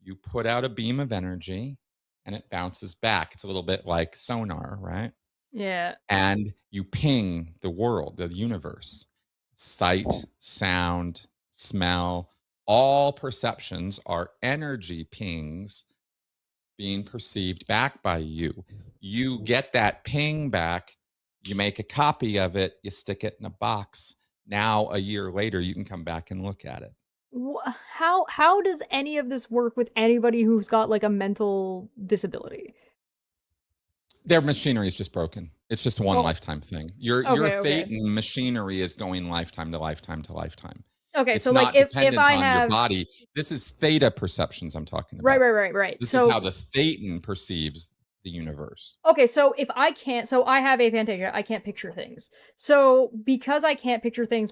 S2: You put out a beam of energy and it bounces back. It's a little bit like sonar, right?
S1: Yeah.
S2: And you ping the world, the universe. Sight, sound, smell, all perceptions are energy pings being perceived back by you. You get that ping back, you make a copy of it, you stick it in a box. Now, a year later, you can come back and look at it.
S1: How does any of this work with anybody who's got like a mental disability?
S2: Their machinery is just broken. It's just a one
S1: Oh,
S2: lifetime thing. Your
S1: okay, okay.
S2: Thetan machinery is going lifetime to lifetime to lifetime.
S1: Okay,
S2: It's
S1: so like
S2: not
S1: if
S2: dependent
S1: I
S2: on your
S1: have
S2: body. This is theta perceptions I'm talking
S1: right,
S2: about.
S1: right, right, right.
S2: This is
S1: So
S2: how the Thetan perceives the universe.
S1: Okay, so if I can't, so I have aphantasia, I can't picture things. So because I can't picture things,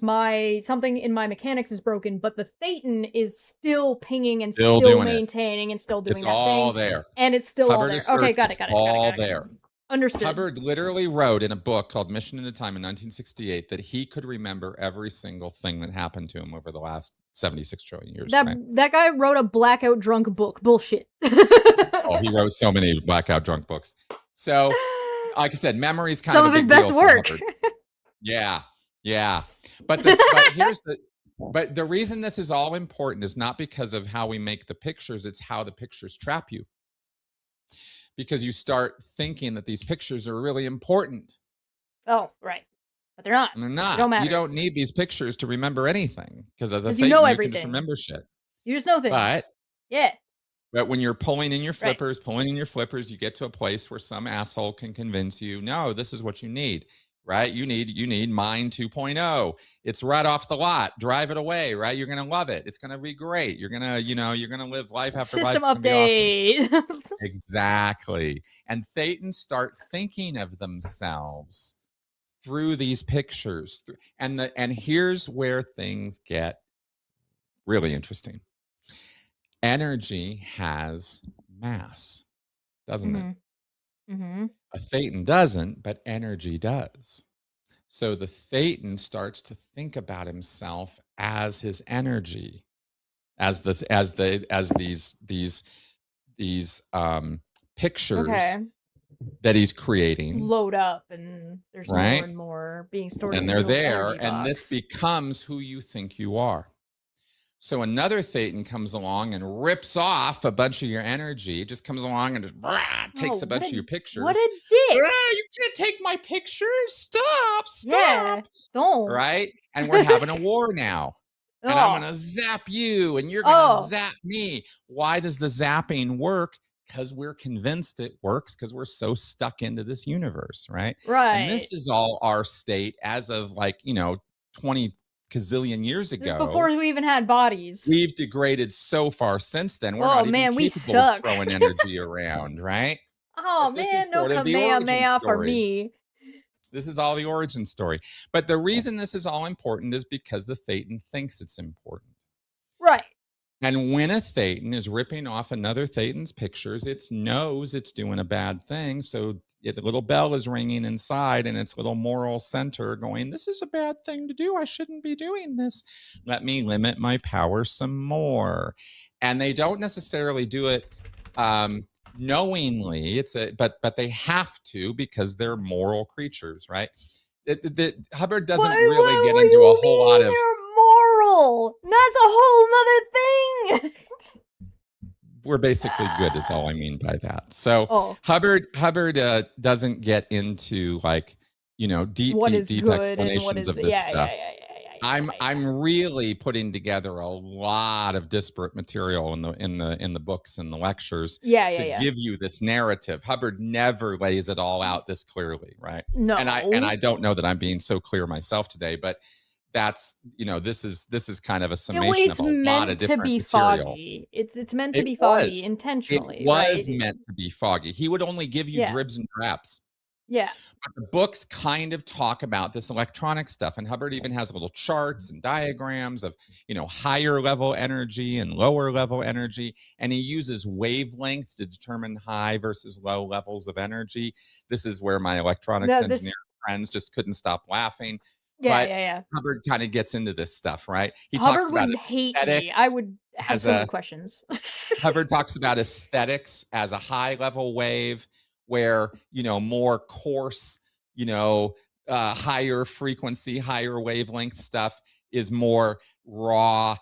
S1: something in my mechanics is broken, but the Thetan is still pinging and
S2: Still
S1: still
S2: doing it.
S1: maintaining and still
S2: It's
S1: doing that
S2: all
S1: thing,
S2: there.
S1: and it's still all
S2: Hubbard
S1: there. Okay,
S2: asserts
S1: got
S2: it's
S1: it, got it, got it,
S2: all
S1: got it.
S2: there.
S1: Understood.
S2: Hubbard literally wrote in a book called Mission into Time in 1968 that he could remember every single thing that happened to him over the last 76 trillion years.
S1: That
S2: Right?
S1: that guy wrote a blackout drunk book. Bullshit.
S2: Oh, he wrote so many blackout drunk books. So, like I said, memory's kind
S1: Some
S2: of
S1: of
S2: a
S1: his
S2: big
S1: best
S2: deal
S1: work.
S2: for Hubbard. Yeah, yeah. But the reason this is all important is not because of how we make the pictures, it's how the pictures trap you. Because you start thinking that these pictures are really important.
S1: Oh, right. But they're not.
S2: And they're not.
S1: They don't matter.
S2: You don't need these pictures to remember anything. Because as a
S1: 'Cause
S2: Thetan,
S1: you know
S2: you can just
S1: everything.
S2: remember shit.
S1: You just know things. Yeah.
S2: But when you're pulling in your
S1: Right.
S2: flippers, you get to a place where some asshole can convince you, no, this is what you need, right? You need Mind 2.0. It's right off the lot. Drive it away, right? You're gonna love it. It's gonna be great. You're gonna live life after life.
S1: System
S2: It's gonna be awesome.
S1: update.
S2: Exactly. And Thetans start thinking of themselves through these pictures. And here's where things get really interesting. Energy has mass, doesn't it?
S1: Mm-hmm.
S2: A Thetan doesn't, but energy does. So the Thetan starts to think about himself as his energy, as these pictures
S1: Okay.
S2: that he's creating,
S1: Load up, and there's more
S2: right?
S1: and more being stored in
S2: And
S1: his
S2: they're
S1: little
S2: there,
S1: energy
S2: and this
S1: box.
S2: becomes who you think you are. So another Thetan comes along and rips off a bunch of your energy. It just comes along and just takes a bunch of your pictures.
S1: What a dick!
S2: You can't take my pictures. Stop.
S1: Yeah, don't.
S2: Right? And we're having a war now. And I'm going to zap you and you're going to zap me. Why does the zapping work? Because we're convinced it works because we're so stuck into this universe, right?
S1: Right.
S2: And this is all our state as of 20 gazillion years ago.
S1: This is before we even had bodies.
S2: We've degraded so far since then. We're not even capable of throwing energy around, right?
S1: Oh man, no Kamehameha for me.
S2: This is all the origin story. But the reason this is all important is because the Thetan thinks it's important.
S1: Right.
S2: And when a Thetan is ripping off another Thetan's pictures, it knows it's doing a bad thing. So the little bell is ringing inside in its little moral center going, this is a bad thing to do. I shouldn't be doing this. Let me limit my power some more. And they don't necessarily do it knowingly. But they have to because they're moral creatures, right? Hubbard doesn't really get into a whole lot of...
S1: moral. That's a whole nother thing.
S2: We're basically good is all I mean by that. So Hubbard doesn't get into deep explanations of this stuff. I'm really putting together a lot of disparate material in the books and the lectures to give you this narrative. Hubbard never lays it all out this clearly, right?
S1: No.
S2: And I don't know that I'm being so clear myself today, but that's this is kind of a summation of a lot of different material.
S1: Foggy. It's meant to be foggy intentionally.
S2: It was meant to be foggy. He would only give you dribs and drabs.
S1: Yeah.
S2: But the books kind of talk about this electronic stuff, and Hubbard even has little charts and diagrams of higher level energy and lower level energy, and he uses wavelength to determine high versus low levels of energy. This is where my electronics engineer friends just couldn't stop laughing.
S1: Yeah.
S2: Hubbard kind of gets into this stuff, right?
S1: He talks about would hate me. I would have so many questions.
S2: Hubbard talks about aesthetics as a high level wave where, more coarse, higher frequency, higher wavelength stuff is more raw,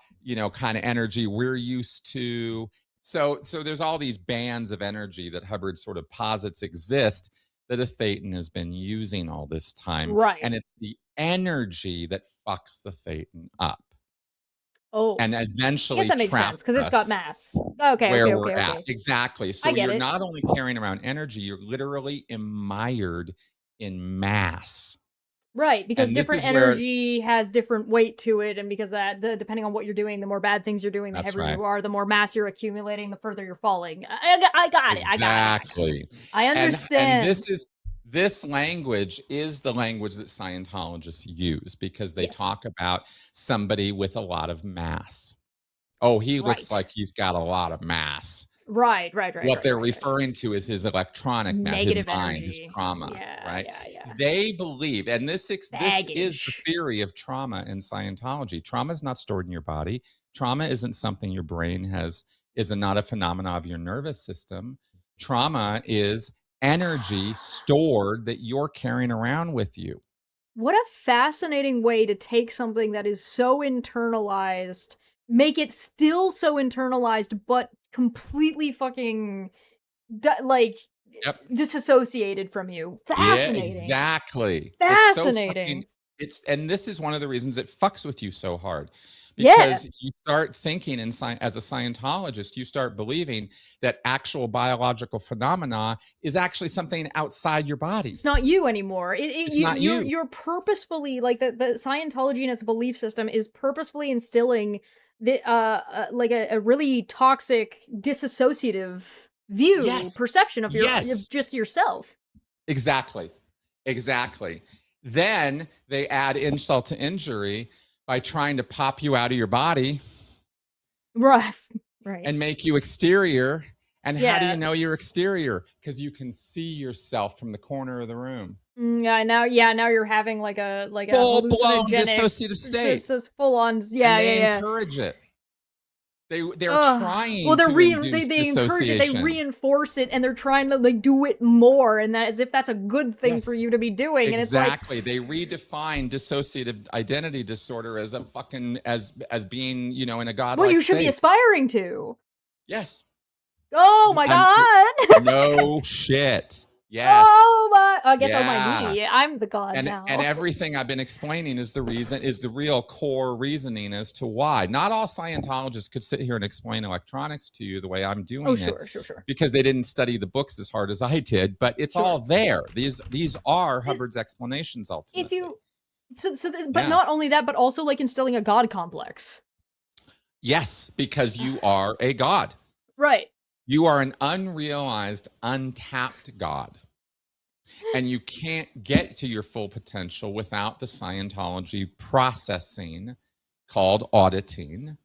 S2: kind of energy we're used to. So there's all these bands of energy that Hubbard sort of posits exist that a Thetan has been using all this time.
S1: Right.
S2: And it's the energy that fucks the Thetan up.
S1: Oh.
S2: And eventually
S1: I guess that makes sense because it's got mass. Okay.
S2: Where we're at. Exactly. So you're not only carrying around energy, you're literally mired in mass.
S1: Right, because
S2: And this
S1: different
S2: is where
S1: energy has different weight to it, and because depending on what you're doing, the more bad things you're doing, the
S2: that's
S1: heavier
S2: right.
S1: you are, the more mass you're accumulating, the further you're falling. I got it. I got it.
S2: Exactly.
S1: I
S2: And
S1: understand.
S2: this language is the language that Scientologists use because they
S1: Yes.
S2: talk about somebody with a lot of mass. Oh, he looks
S1: Right.
S2: like he's got a lot of mass.
S1: Right. Right. Right.
S2: What
S1: Right.
S2: they're
S1: Right. Right.
S2: referring to is his electronic mass, his
S1: Negative
S2: mind, his
S1: energy.
S2: trauma,
S1: Yeah.
S2: right?
S1: Yeah. Yeah.
S2: They believe, and this is the
S1: Baggage.
S2: theory of trauma in Scientology. Trauma is not stored in your body. Trauma isn't something your brain has, not a phenomena of your nervous system. Trauma is energy stored that you're carrying around with you.
S1: What a fascinating way to take something that is so internalized, make it still so internalized, but completely fucking like
S2: Yep.
S1: disassociated from you.
S2: Yeah,
S1: Fascinating.
S2: exactly. It's so fucking
S1: Fascinating.
S2: and this is one of the reasons it fucks with you so hard.
S1: Yeah.
S2: Because you start thinking as a Scientologist, you start believing that actual biological phenomena is actually something outside your body.
S1: It's not you anymore.
S2: It's not you.
S1: You're purposefully like the Scientology and its belief system is purposefully instilling like a really toxic disassociative
S2: Yes.
S1: perception of
S2: Yes.
S1: just yourself.
S2: Exactly. Exactly. Then they add insult to injury by trying to pop you out of your body
S1: Right. Right.
S2: and make you exterior. And how do
S1: Yeah.
S2: you know you're exterior? Because you can see yourself from the corner of the room.
S1: Now you're having like a
S2: Full blown
S1: hallucinogenic
S2: dissociative state.
S1: it's full on
S2: And
S1: yeah,
S2: they
S1: yeah, yeah.
S2: encourage it. They're
S1: Ugh.
S2: trying
S1: Well,
S2: to induce
S1: they encourage it, they
S2: dissociation.
S1: reinforce it, and they're trying to like do it more, and that as if that's a good thing for
S2: Yes.
S1: you to be doing. And it's like
S2: Exactly. They redefine dissociative identity disorder as a fucking as being, in a
S1: what
S2: godlike
S1: you should be
S2: state.
S1: aspiring to.
S2: Yes.
S1: Oh my god!
S2: No shit. Yes.
S1: Oh my! I guess on my
S2: Yeah.
S1: knee, I'm the god
S2: And
S1: now.
S2: everything I've been explaining is the real core reasoning as to why. Not all Scientologists could sit here and explain electronics to you the way I'm doing
S1: Oh
S2: it.
S1: sure.
S2: Because they didn't study the books as hard as I did, but it's all there. These are Hubbard's explanations ultimately.
S1: If you but
S2: Yeah.
S1: not only that, but also like instilling a god complex.
S2: Yes, because you are a god.
S1: Right.
S2: You are an unrealized, untapped god. And you can't get to your full potential without the Scientology processing called auditing.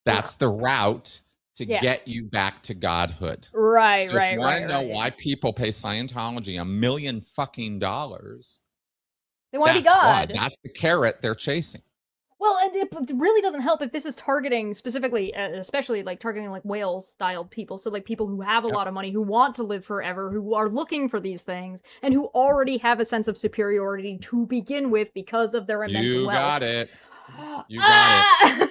S2: That's the route to get you back to godhood.
S1: Right,
S2: So if you want to know
S1: right.
S2: why people pay Scientology $1 million fucking dollars,
S1: They want to be
S2: that's
S1: god.
S2: why. That's the carrot they're chasing.
S1: Well, it really doesn't help if this is targeting specifically, especially like targeting like whale-styled people. So like people who have a lot of money, who want to live forever, who are looking for these things, and who already have a sense of superiority to begin with because of their immense
S2: You
S1: wealth.
S2: got it. You got it.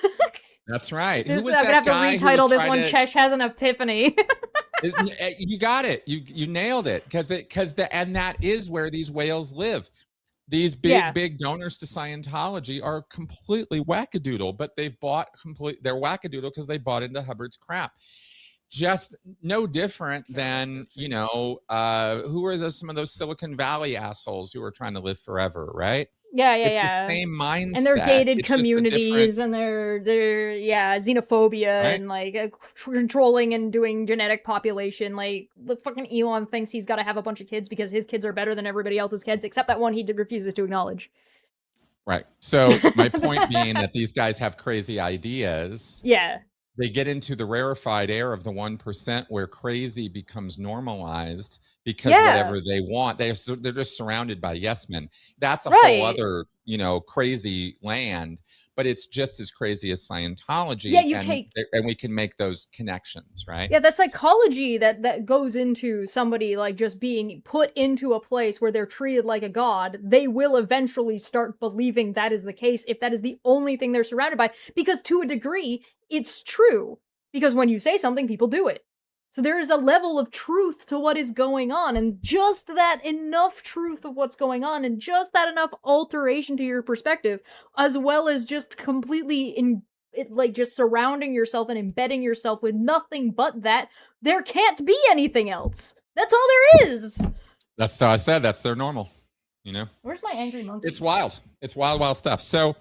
S2: That's right.
S1: This,
S2: Who was
S1: I'm
S2: that
S1: gonna have to retitle this one. Chesh has an epiphany.
S2: You got it. You nailed it. And that is where these whales live. These big donors to Scientology are completely wackadoodle, but they're wackadoodle because they bought into Hubbard's crap. Just no different than, who are some of those Silicon Valley assholes who are trying to live forever, right? It's the same mindset.
S1: And their gated communities and their xenophobia, right? And like controlling and doing genetic population. Like the fucking Elon thinks he's got to have a bunch of kids because his kids are better than everybody else's kids, except that one he refuses to acknowledge.
S2: Right. So my point being that these guys have crazy ideas.
S1: Yeah.
S2: They get into the rarefied air of the 1% where crazy becomes normalized because whatever they want, they're just surrounded by yes men. That's a whole other, crazy land, but it's just as crazy as Scientology. Yeah, and we can make those connections, right?
S1: Yeah, the psychology that goes into somebody like just being put into a place where they're treated like a god, they will eventually start believing that is the case if that is the only thing they're surrounded by. Because to a degree, it's true. Because when you say something, people do it. So there is a level of truth to what is going on, and just that enough truth of what's going on, and just that enough alteration to your perspective, as well as just completely just surrounding yourself and embedding yourself with nothing but that, there can't be anything else. That's all there is.
S2: That's how I said. That's their normal. you know?
S1: Where's my angry monkey?
S2: It's wild. It's wild, wild stuff. So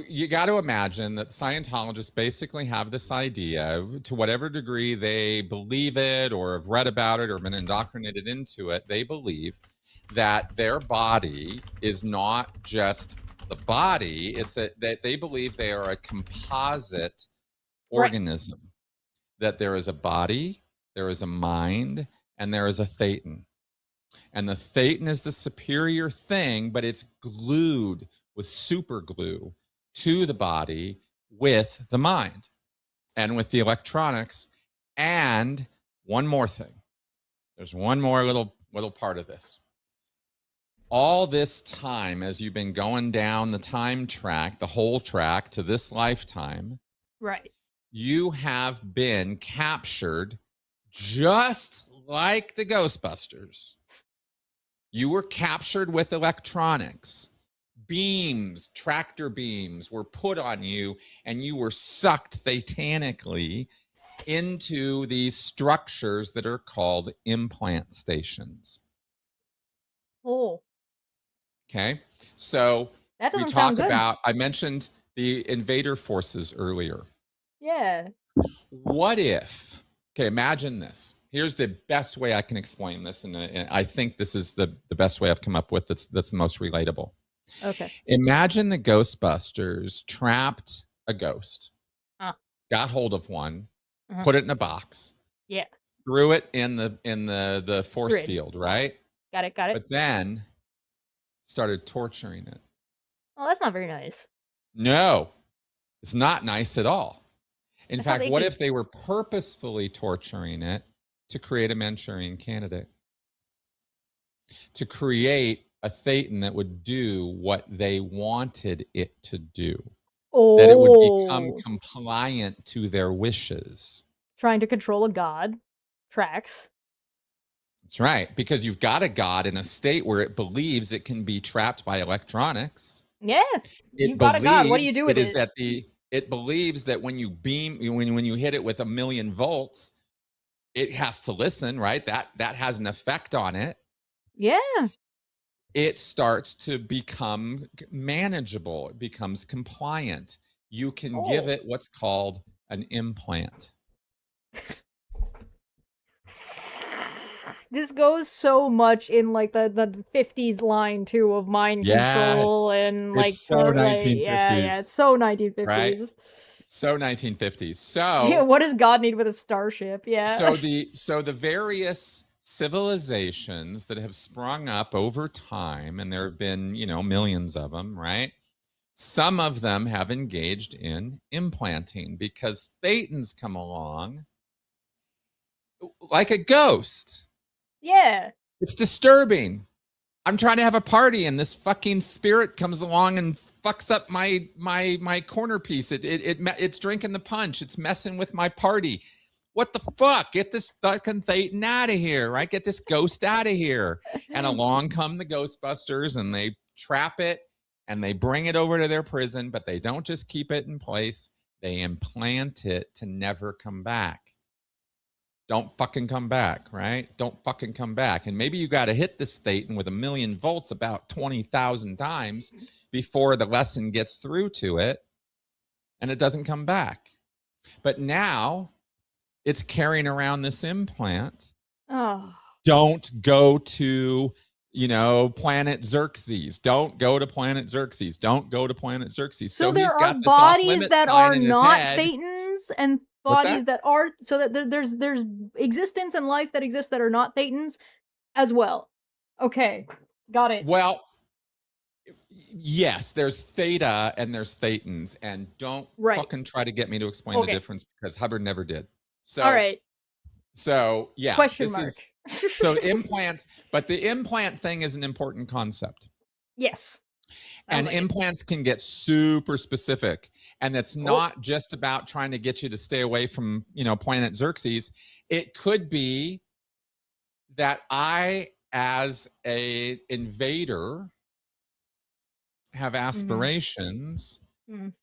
S2: you got to imagine that Scientologists basically have this idea, to whatever degree they believe it or have read about it or been indoctrinated into it, they believe that their body is not just the body, it's that they believe they are a composite
S1: Right.
S2: organism, that there is a body, there is a mind, and there is a thetan. And the thetan is the superior thing, but it's glued with super glue to the body with the mind and with the electronics. And one more thing. There's one more little part of this. All this time, as you've been going down the time track, the whole track to this lifetime,
S1: Right.
S2: you have been captured just like the Ghostbusters. You were captured with electronics. Beams, tractor beams were put on you, and you were sucked thetanically into these structures that are called implant stations.
S1: Oh,
S2: Okay. So
S1: that
S2: we
S1: doesn't
S2: talk
S1: sound good.
S2: about, I mentioned the invader forces earlier.
S1: Yeah.
S2: What if, okay, imagine this. Here's the best way I can explain this, and I think this is the best way I've come up with that's the most relatable.
S1: Okay.
S2: Imagine the Ghostbusters trapped a ghost,
S1: Uh,
S2: got hold of one,
S1: uh-huh.
S2: put it in a box,
S1: Yeah.
S2: threw it in the force
S1: Grid.
S2: field, right?
S1: Got it. Got it.
S2: But then started torturing it.
S1: Oh, that's not very nice.
S2: No, it's not nice at all. In
S1: That sounds
S2: fact, what
S1: icky.
S2: if they were purposefully torturing it to create a Manchurian candidate? To create a thetan that would do what they wanted it to do. That it would become
S1: Oh.
S2: compliant to their wishes.
S1: Trying to control a god. Tracks.
S2: That's right, because you've got a god in a state where it believes it can be trapped by electronics.
S1: Yeah.
S2: It
S1: You got a god. What do you
S2: believes
S1: do
S2: it
S1: with
S2: is
S1: it?
S2: that it believes that when you beam, when you hit it with 1,000,000 volts, it has to listen, right? That has an effect on it.
S1: Yeah.
S2: It starts to become manageable. It becomes compliant. You can give
S1: Oh.
S2: it what's called an implant.
S1: This goes so much in like the 50s line too of mind
S2: Yes.
S1: control and
S2: It's
S1: like
S2: so
S1: yeah, it's
S2: 1950s,
S1: so
S2: right?
S1: 1950s.
S2: So 1950s.
S1: Yeah,
S2: So
S1: what does God need with a starship? Yeah.
S2: the various civilizations that have sprung up over time, and there have been, millions of them, right? Some of them have engaged in implanting because thetans come along like a ghost.
S1: Yeah.
S2: It's disturbing. I'm trying to have a party and this fucking spirit comes along and fucks up my corner piece. It's drinking the punch. It's messing with my party. What the fuck? Get this fucking thetan out of here, right? Get this ghost out of here. And along come the Ghostbusters and they trap it and they bring it over to their prison, but they don't just keep it in place. They implant it to never come back. Don't fucking come back, right? Don't fucking come back. And maybe you got to hit this thetan with 1,000,000 volts about 20,000 times before the lesson gets through to it and it doesn't come back. But now it's carrying around this implant.
S1: Oh.
S2: Don't go to, planet Xerxes. Don't go to planet Xerxes. Don't go to planet Xerxes.
S1: So
S2: He's
S1: there are
S2: got this off
S1: bodies
S2: limit
S1: that
S2: sign
S1: are
S2: in his
S1: not
S2: head.
S1: thetans and
S2: What's
S1: bodies that are, so that there's existence and life that exists that are not thetans as well. Okay. Got it.
S2: Well, yes, there's theta and there's thetans, and don't
S1: Right.
S2: fucking try to get me to explain the
S1: Okay.
S2: difference because Hubbard never did.
S1: All right.
S2: So yeah,
S1: Question mark.
S2: So implants, but the implant thing is an important concept.
S1: Yes.
S2: And implants can get super specific, and it's not just about trying to get you to stay away from, planet Xerxes. It could be that I, as a invader, have aspirations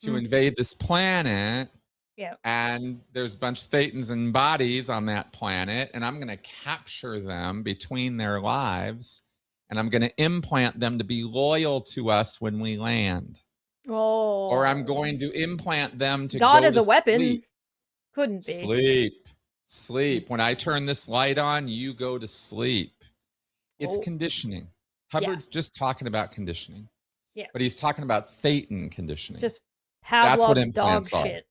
S2: to invade this planet.
S1: Yeah.
S2: And there's a bunch of thetans and bodies on that planet, and I'm going to capture them between their lives and I'm going to implant them to be loyal to us when we land.
S1: Oh.
S2: Or I'm going to implant them to
S1: God
S2: go
S1: as
S2: to
S1: a weapon.
S2: sleep.
S1: Couldn't be.
S2: Sleep. When I turn this light on, you go to sleep. It's conditioning. Hubbard's just talking about conditioning.
S1: Yeah.
S2: But he's talking about thetan conditioning.
S1: Just Pavlov's dog shit.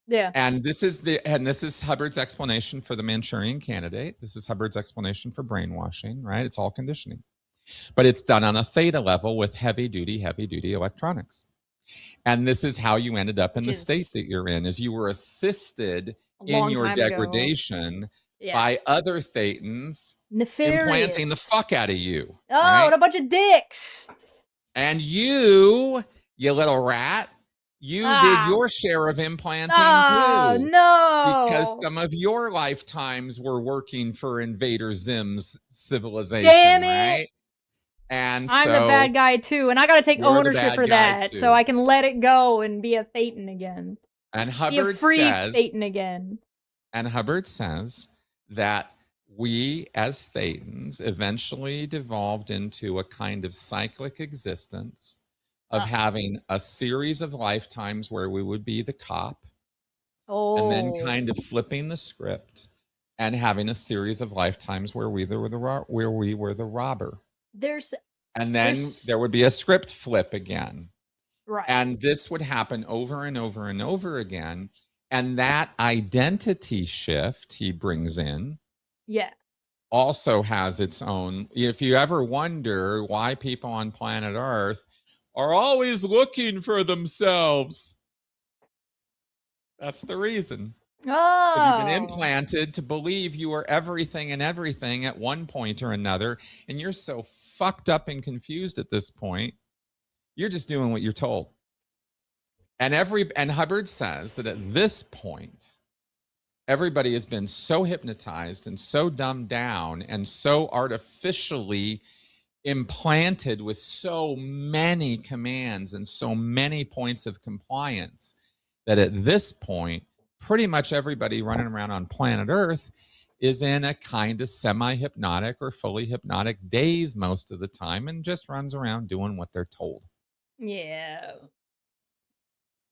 S1: Yeah.
S2: And this is Hubbard's explanation for the Manchurian Candidate. This is Hubbard's explanation for brainwashing, right? It's all conditioning. But it's done on a theta level with heavy duty electronics. And this is how you ended up in the state that you're in, is you were assisted in your degradation by other thetans implanting the fuck out of you.
S1: Oh, right? And a bunch of dicks.
S2: And you little rat, you did your share of implanting too.
S1: No.
S2: Because some of your lifetimes were working for Invader Zim's civilization,
S1: Damn it.
S2: right? And
S1: I'm the bad guy too, and I gotta take ownership for that, so I can let it go and be a thetan again.
S2: And Hubbard
S1: be a free thetan again.
S2: And Hubbard says that we as thetans eventually devolved into a kind of cyclic existence of having a series of lifetimes where we would be the cop, and then kind of flipping the script and having a series of lifetimes where we were the robber. And then there would be a script flip again.
S1: Right.
S2: And this would happen over and over and over again. And that identity shift he brings in also has its own. If you ever wonder why people on planet Earth are always looking for themselves, that's the reason. Because you've been implanted to believe you are everything and everything at one point or another, and you're so fucked up and confused at this point, you're just doing what you're told. And Hubbard says that at this point, everybody has been so hypnotized and so dumbed down and so artificially implanted with so many commands and so many points of compliance that at this point, pretty much everybody running around on planet Earth is in a kind of semi-hypnotic or fully hypnotic daze most of the time and just runs around doing what they're told.
S1: Yeah.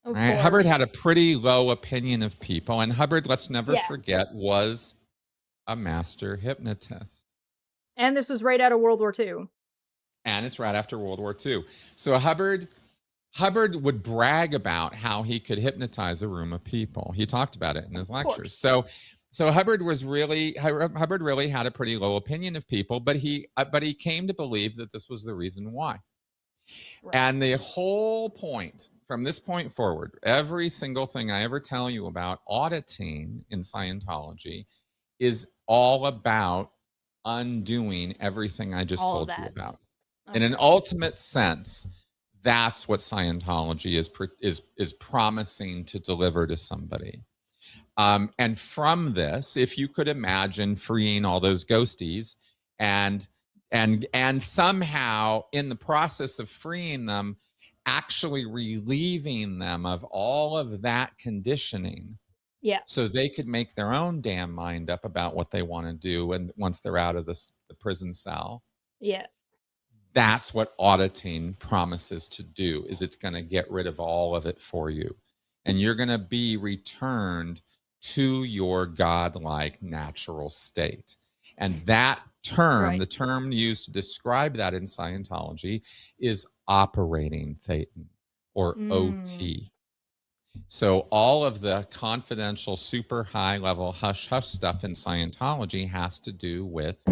S2: Right? Hubbard had a pretty low opinion of people, and Hubbard, let's never forget, was a master hypnotist.
S1: And this was right out of World War II.
S2: And it's right after World War II. So Hubbard would brag about how he could hypnotize a room of people. He talked about it in his lectures. So Hubbard really had a pretty low opinion of people, but he came to believe that this was the reason why. Right. And the whole point, from this point forward, every single thing I ever tell you about auditing in Scientology is all about undoing everything I just told you about. Okay. In an ultimate sense, that's what Scientology is promising to deliver to somebody. And from this, if you could imagine freeing all those ghosties and somehow in the process of freeing them, actually relieving them of all of that conditioning.
S1: Yeah.
S2: So they could make their own damn mind up about what they want to do and once they're out of the prison cell.
S1: Yeah.
S2: That's what auditing promises to do, is it's going to get rid of all of it for you. And you're going to be returned to your godlike natural state. And that term, the term used to describe that in Scientology, is operating thetan, or OT. So all of the confidential, super high level hush hush stuff in Scientology has to do with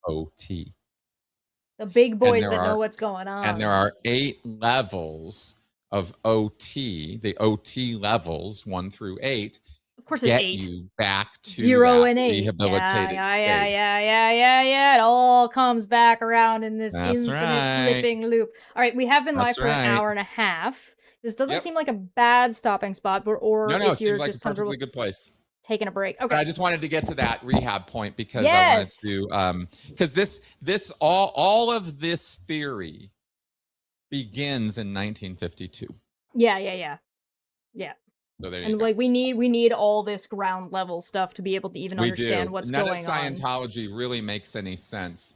S2: OT.
S1: The big boys that know what's going on.
S2: And there are 8 levels of OT. The OT levels, 1 through 8,
S1: of course,
S2: get
S1: 8.
S2: you back to
S1: 0 and 8.
S2: Rehabilitated state.
S1: Yeah. It all comes back around in this infinite flipping loop. All right, we have been live for an hour and a half. This doesn't seem like a bad stopping spot, or
S2: no,
S1: if
S2: it
S1: you're
S2: seems like
S1: just
S2: a perfectly good place.
S1: Taking a break. Okay.
S2: But I just wanted to get to that rehab point because I wanted to, because all of this theory begins in 1952.
S1: Yeah.
S2: So there you
S1: and
S2: go.
S1: Like we need all this ground level stuff to be able to even understand what's
S2: None
S1: going
S2: of Scientology really makes any sense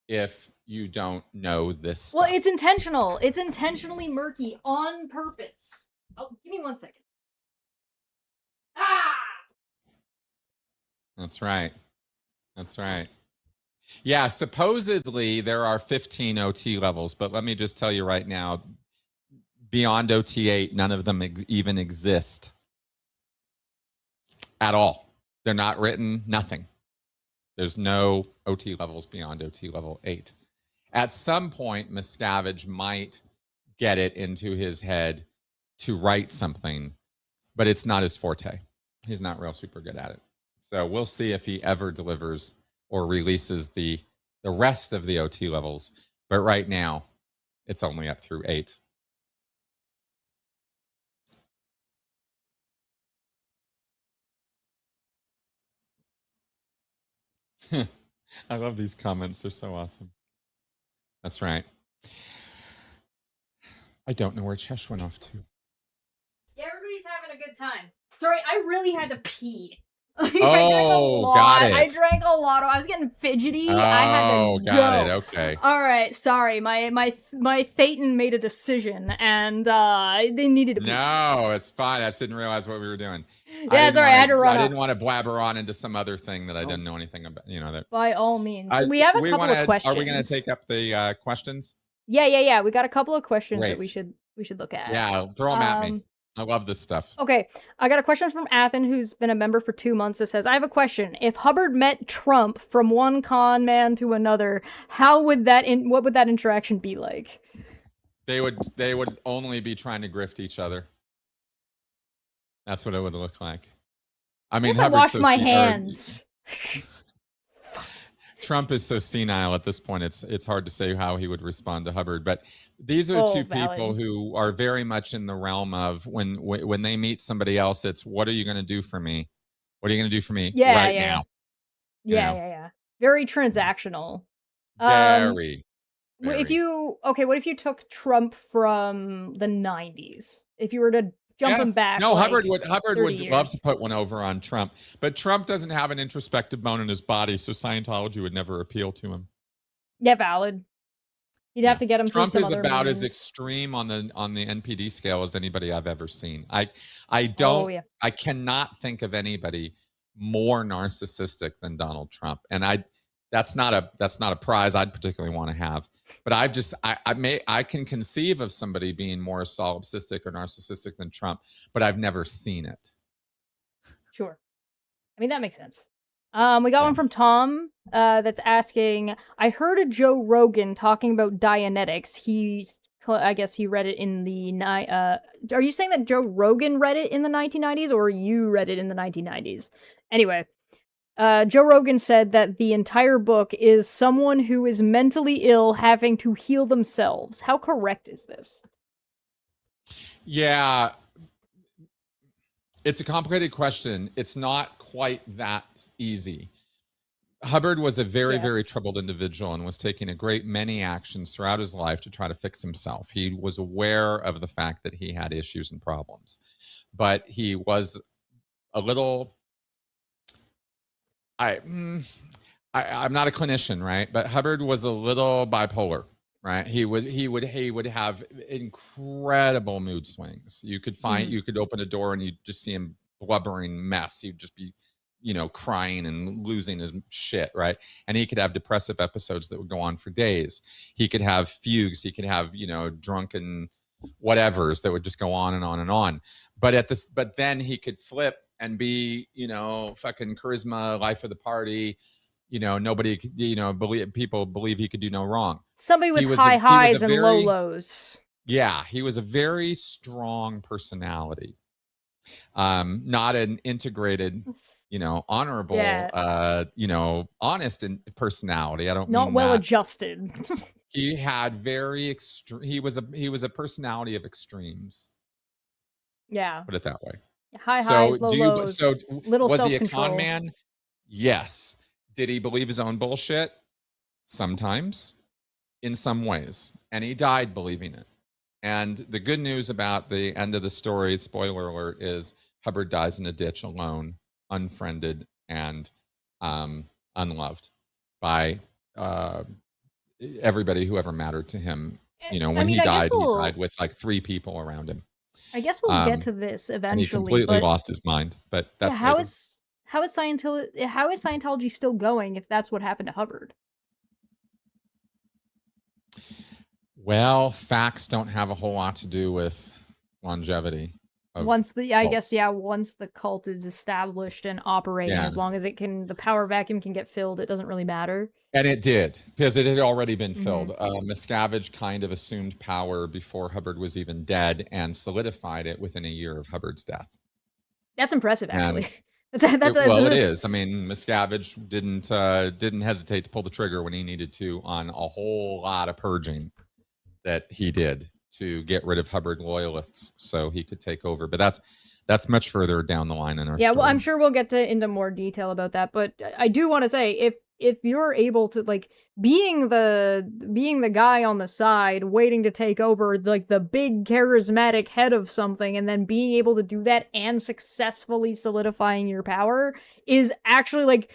S2: if you don't know this stuff.
S1: Well, it's intentional. It's intentionally murky on purpose. Oh, give me 1 second. Ah!
S2: That's right. That's right. Yeah, supposedly there are 15 OT levels, but let me just tell you right now, beyond OT8, none of them even exist at all. They're not written, nothing. There's no OT levels beyond OT level 8. At some point, Miscavige might get it into his head to write something, but it's not his forte. He's not real super good at it. So we'll see if he ever delivers or releases the rest of the OT levels. But right now, it's only up through 8. I love these comments. They're so awesome. That's right. I don't know where Chesh went off to.
S1: Yeah, everybody's having a good time. Sorry, I really had to pee.
S2: Oh, got it.
S1: I drank a lot. I was getting fidgety.
S2: Oh,
S1: I had to
S2: got
S1: go.
S2: it. Okay.
S1: All right. Sorry, my Thetan made a decision, and they needed to pee.
S2: No, it's fine. I just didn't realize what we were doing.
S1: Yeah, sorry, I had to run.
S2: I didn't want to blabber on into some other thing that I didn't know anything about. You know that.
S1: By all means, we have a couple of questions.
S2: Are we going to take up the questions?
S1: Yeah. We got a couple of questions
S2: Great.
S1: that we should look at.
S2: Yeah, throw them at me. I love this stuff.
S1: Okay, I got a question from Athen, who's been a member for 2 months, that says, I have a question. If Hubbard met Trump from one con man to another, what would that interaction be like?
S2: They would only be trying to grift each other. That's what it would look like. I mean,
S1: I washed my hands.
S2: Trump is so senile at this point, it's hard to say how he would respond to Hubbard. But these are two people who are very much in the realm of when they meet somebody else, it's, what are you going to do for me? What are you going to do for me now?
S1: Yeah. Very transactional.
S2: Very.
S1: What if you took Trump from the 90s? If you were to jump him back.
S2: No,
S1: like
S2: Hubbard would
S1: years.
S2: love to put one over on Trump, but Trump doesn't have an introspective bone in his body, so Scientology would never appeal to him.
S1: Yeah, valid. You'd have to get him.
S2: Trump is about as extreme on the NPD scale as anybody I've ever seen. I cannot think of anybody more narcissistic than Donald Trump, and that's not a prize I'd particularly want to have. But I can conceive of somebody being more solipsistic or narcissistic than Trump, but I've never seen it.
S1: Sure. I mean, that makes sense. We got one from Tom that's asking, I heard a Joe Rogan talking about Dianetics. I guess he read it in the... are you saying that Joe Rogan read it in the 1990s, or you read it in the 1990s? Anyway, Joe Rogan said that the entire book is someone who is mentally ill having to heal themselves. How correct is this?
S2: Yeah. It's a complicated question. It's not quite that easy. Hubbard was a very, very troubled individual and was taking a great many actions throughout his life to try to fix himself. He was aware of the fact that he had issues and problems, but he was a little... I'm not a clinician, right? But Hubbard was a little bipolar, right? He would have incredible mood swings. You could open a door and you'd just see him blubbering mess. He'd just be, crying and losing his shit, right? And he could have depressive episodes that would go on for days. He could have fugues. He could have, drunken whatevers that would just go on and on and on. But then he could flip and be, fucking charisma, life of the party. Nobody, people believe he could do no wrong.
S1: Somebody with high highs and low lows.
S2: Yeah, he was a very strong personality. Not an integrated, honorable, honest personality. I don't
S1: not
S2: mean
S1: well
S2: that.
S1: Adjusted.
S2: He had very extreme. He was a personality of extremes.
S1: Yeah.
S2: Put it that way.
S1: High highs, low lows.
S2: So
S1: little
S2: was he a
S1: self-control.
S2: con man? Yes. Did he believe his own bullshit? Sometimes, in some ways. And he died believing it. And the good news about the end of the story, spoiler alert, is Hubbard dies in a ditch alone, unfriended, and unloved by everybody who ever mattered to him. You know,
S1: I
S2: when
S1: mean,
S2: he died with like 3 people around him.
S1: I guess we'll get to this
S2: And he
S1: eventually,
S2: completely
S1: but
S2: lost his mind, but
S1: yeah,
S2: that's later.
S1: how is Scientology still going if that's what happened to Hubbard?
S2: Well, facts don't have a whole lot to do with longevity of
S1: Once the
S2: cults.
S1: once the cult is established and operating,
S2: Yeah.
S1: as long as the power vacuum can get filled, it doesn't really matter.
S2: And it did, because it had already been filled.
S1: Mhm.
S2: Miscavige kind of assumed power before Hubbard was even dead and solidified it within a year of Hubbard's death.
S1: That's impressive, actually.
S2: And
S1: That's
S2: it is. I mean, Miscavige didn't hesitate to pull the trigger when he needed to on a whole lot of purging that he did to get rid of Hubbard loyalists so he could take over. But that's much further down the line in our
S1: yeah,
S2: story.
S1: well, I'm sure we'll get into more detail about that, but I do want to say if you're able to, like, being the guy on the side waiting to take over, like, the big charismatic head of something, and then being able to do that and successfully solidifying your power is actually, like,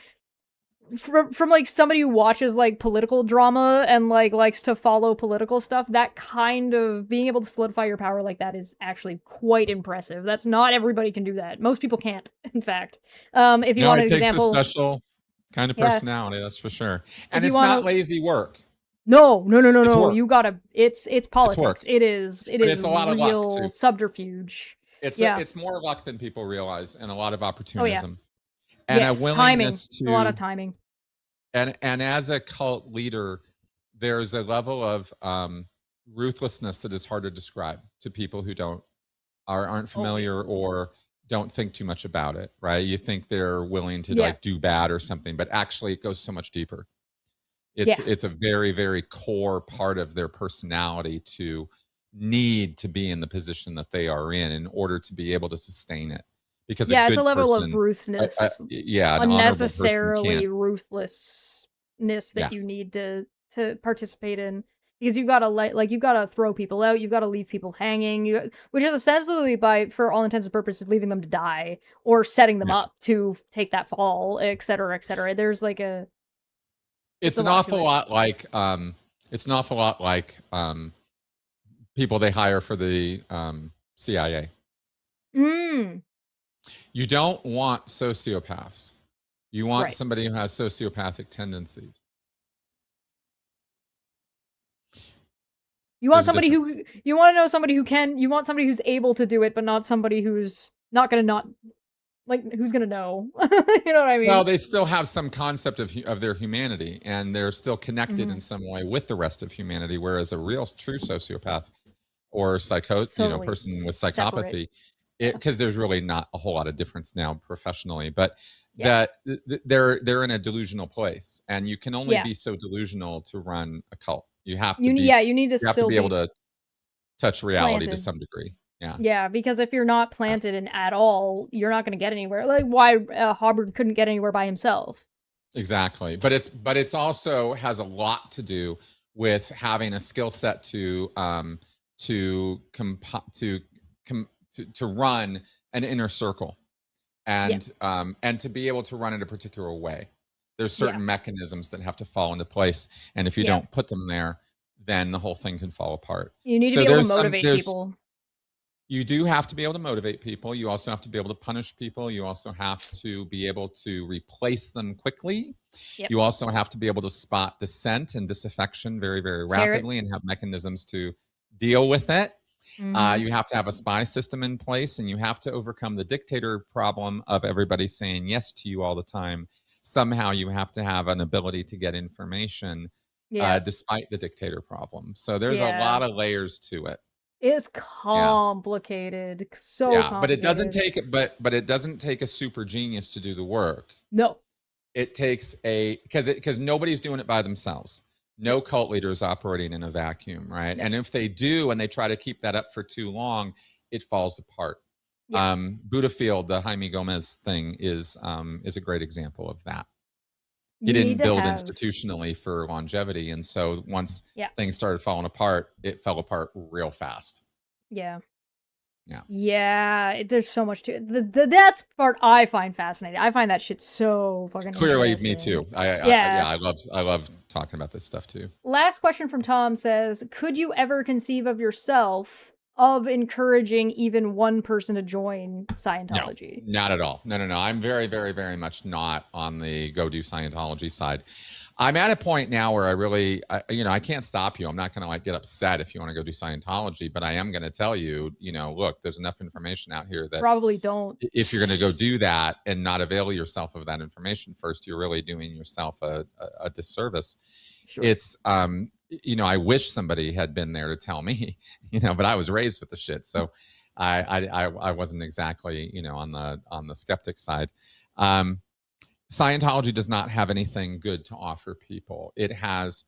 S1: from like somebody who watches like political drama and like likes to follow political stuff, that kind of being able to solidify your power like that is actually quite impressive. That's not everybody can do that. Most people can't, in fact. If you
S2: No,
S1: want
S2: it
S1: an
S2: takes a
S1: example,
S2: special kind of
S1: yeah.
S2: personality, that's for sure.
S1: If
S2: And
S1: you
S2: it's
S1: want
S2: not
S1: to,
S2: lazy work.
S1: no, no, no, no,
S2: It's
S1: no.
S2: work.
S1: You gotta. It's
S2: It's
S1: politics.
S2: work.
S1: It is
S2: But it's a lot of luck
S1: real
S2: too.
S1: subterfuge. Yeah.
S2: It's more luck than people realize, and a lot of
S1: Oh yeah.
S2: opportunism. And a
S1: Yes. Timing.
S2: willingness
S1: A lot of
S2: to
S1: timing.
S2: and as a cult leader, there's a level of ruthlessness that is hard to describe to people who aren't
S1: Oh yeah.
S2: familiar or don't think too much about it, right? You think they're willing to
S1: Yeah.
S2: like do bad or something, but actually it goes so much deeper.
S1: Yeah.
S2: It's a very, very core part of their personality to need to be in the position that they are in order to be able to sustain it. Because a
S1: Yeah, it's a
S2: good
S1: level of
S2: person,
S1: ruthlessness,
S2: yeah, an honorable person
S1: unnecessarily
S2: can't.
S1: ruthlessness that
S2: Yeah,
S1: you need to participate in, because you've got to you've got to throw people out, you've got to leave people hanging, which is essentially, by for all intents and purposes, leaving them to die or setting them
S2: yeah.
S1: up to take that fall, etc., etc. There's like it's
S2: It's
S1: a
S2: an
S1: lot to
S2: awful
S1: it.
S2: lot like people they hire for the CIA.
S1: Mm,
S2: You don't want sociopaths. You want
S1: right.
S2: somebody who has sociopathic tendencies.
S1: You want
S2: There's a
S1: somebody
S2: difference.
S1: who you want to know somebody who can. You want somebody who's able to do it, but not somebody who's not gonna not like who's gonna know. You know what I
S2: Well,
S1: mean?
S2: they still have some concept of their humanity, and they're still connected in
S1: Mhm.
S2: some way with the rest of humanity. Whereas a real, true sociopath or
S1: It's totally
S2: person with
S1: separate.
S2: psychopathy,
S1: Yeah.
S2: because there's really not a whole lot of difference now professionally, but
S1: Yeah.
S2: they're in a delusional place, and you can only
S1: Yeah.
S2: be so delusional to run a cult.
S1: You need to
S2: You have to
S1: still
S2: be able
S1: be
S2: to touch reality to
S1: planted.
S2: some degree. Yeah.
S1: Yeah, because if you're not
S2: Yeah.
S1: planted in at all, you're not gonna get anywhere. Like why Hubbard couldn't get anywhere by himself.
S2: Exactly. But it's also has a lot to do with having a skill set to to run an inner circle,
S1: Yeah.
S2: and to be able to run it a particular way. There's
S1: Yeah.
S2: certain mechanisms that have to fall into place, and if you
S1: Yeah.
S2: don't put them there, then the whole thing can fall apart.
S1: You need to
S2: So
S1: be able to motivate people.
S2: you do have to be able to motivate people. You also have to be able to punish people. You also have to be able to replace them quickly.
S1: Yep.
S2: You also have to be able to spot dissent and disaffection very, very
S1: Carrot.
S2: rapidly and have mechanisms to deal with it.
S1: Mhm.
S2: You have to have a spy system in place, and you have to overcome the dictator problem of everybody saying yes to you all the time. Somehow you have to have an ability to get information
S1: Yeah.
S2: despite the dictator problem. So there's a
S1: Yeah.
S2: lot of layers to it.
S1: It's
S2: Yeah.
S1: complicated. So
S2: Yeah, but it doesn't
S1: complicated.
S2: take but it doesn't take a super genius to do the work.
S1: No.
S2: It takes because nobody's doing it by themselves. No
S1: Yep.
S2: cult leader is operating in a vacuum, right?
S1: Yep.
S2: And if they do and they try to keep that up for too long, it falls apart.
S1: Yeah.
S2: Buddhafield, the Jaime Gomez thing is a great example of that. He
S1: You need
S2: didn't
S1: to
S2: build
S1: have
S2: institutionally for longevity, and so once
S1: yeah.
S2: things started falling apart, it fell apart real fast.
S1: Yeah.
S2: Yeah.
S1: Yeah, there's so much to it. That's part I find fascinating. I find that shit so fucking
S2: Clearly, me
S1: interesting.
S2: too.
S1: Yeah.
S2: I love talking about this stuff too.
S1: Last question from Tom says, could you ever conceive of yourself of encouraging even one person to join
S2: No,
S1: Scientology?
S2: not at all. No. I'm very, very, very much not on the go do Scientology side. I'm at a point now where I can't stop you. I'm not going to like get upset if you want to go do Scientology, but I am going to tell you, look, there's enough information out here that
S1: Probably don't.
S2: if you're going to go do that and not avail yourself of that information first, you're really doing yourself a disservice.
S1: Sure.
S2: It's, I wish somebody had been there to tell me, but I was raised with the shit. So I wasn't exactly, on the skeptic side. Scientology does not have anything good to offer people. It has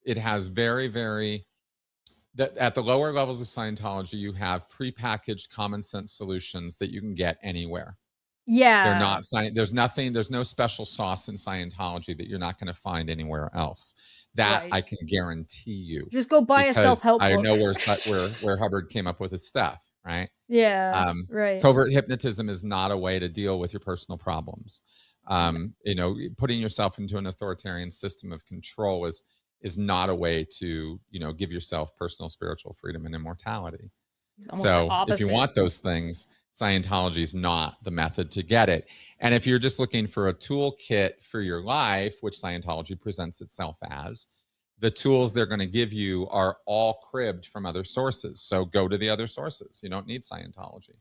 S2: very, very, at the lower levels of Scientology, you have prepackaged common sense solutions that you can get anywhere.
S1: Yeah.
S2: They're not there's no special sauce in Scientology that you're not going to find anywhere else. That
S1: Right.
S2: I can guarantee you.
S1: Just go buy a self-help book.
S2: I know where Hubbard came up with his stuff, right?
S1: Yeah, right.
S2: Covert hypnotism is not a way to deal with your personal problems. Putting yourself into an authoritarian system of control is not a way to, give yourself personal spiritual freedom and immortality. So if you want those things, Scientology is not the method to get it. And if you're just looking for a toolkit for your life, which Scientology presents itself as, the tools they're going to give you are all cribbed from other sources. So go to the other sources. You don't need Scientology.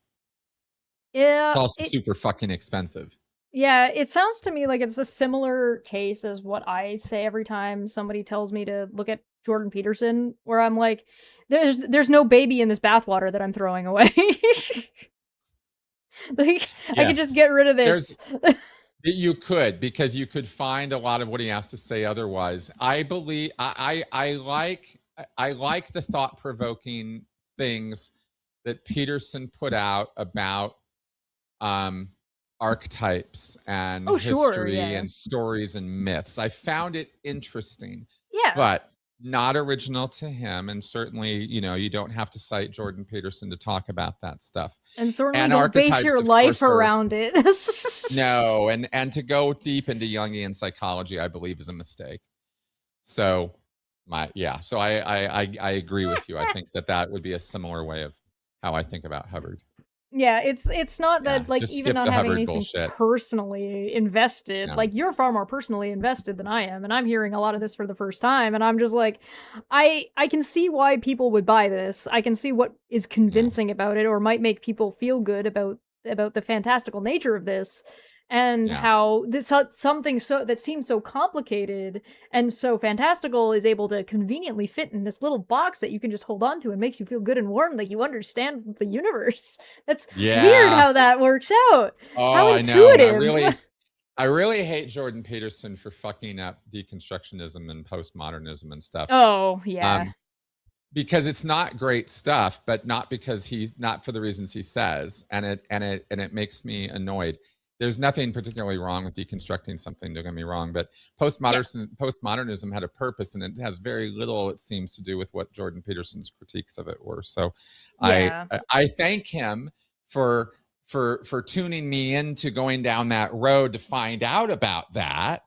S1: Yeah.
S2: It's also super fucking expensive.
S1: Yeah, it sounds to me like it's a similar case as what I say every time somebody tells me to look at Jordan Peterson, where I'm like, there's no baby in this bathwater that I'm throwing away. Like, yes. I could just get rid of this.
S2: You could, because you could find a lot of what he has to say otherwise. I believe I like the thought-provoking things that Peterson put out about archetypes and history and stories and myths. I found it interesting.
S1: Yeah.
S2: But not original to him, and certainly, you don't have to cite Jordan Peterson to talk about that stuff.
S1: And certainly don't base your life around it.
S2: No, and to go deep into Jungian psychology, I believe, is a mistake. So so I agree with you. I think that would be a similar way of how I think about Hubbard.
S1: Yeah, it's not that, like, even not having anything
S2: bullshit.
S1: Personally invested, like, you're far more personally invested than I am, and I'm hearing a lot of this for the first time, and I'm just like, I can see why people would buy this. I can see what is convincing about it, or might make people feel good about the fantastical nature of this, and how this something that seems so complicated and so fantastical is able to conveniently fit in this little box that you can just hold on to and makes you feel good and warm, like you understand the universe. That's weird how that works out.
S2: Oh,
S1: how intuitive.
S2: I know. I really hate Jordan Peterson for fucking up deconstructionism and postmodernism and stuff.
S1: Oh, yeah.
S2: Because it's not great stuff, but not for the reasons he says, and it makes me annoyed. There's nothing particularly wrong with deconstructing something, don't get me wrong, but postmodernism had a purpose, and it has very little, it seems, to do with what Jordan Peterson's critiques of it were. So I thank him for tuning me into going down that road to find out about that.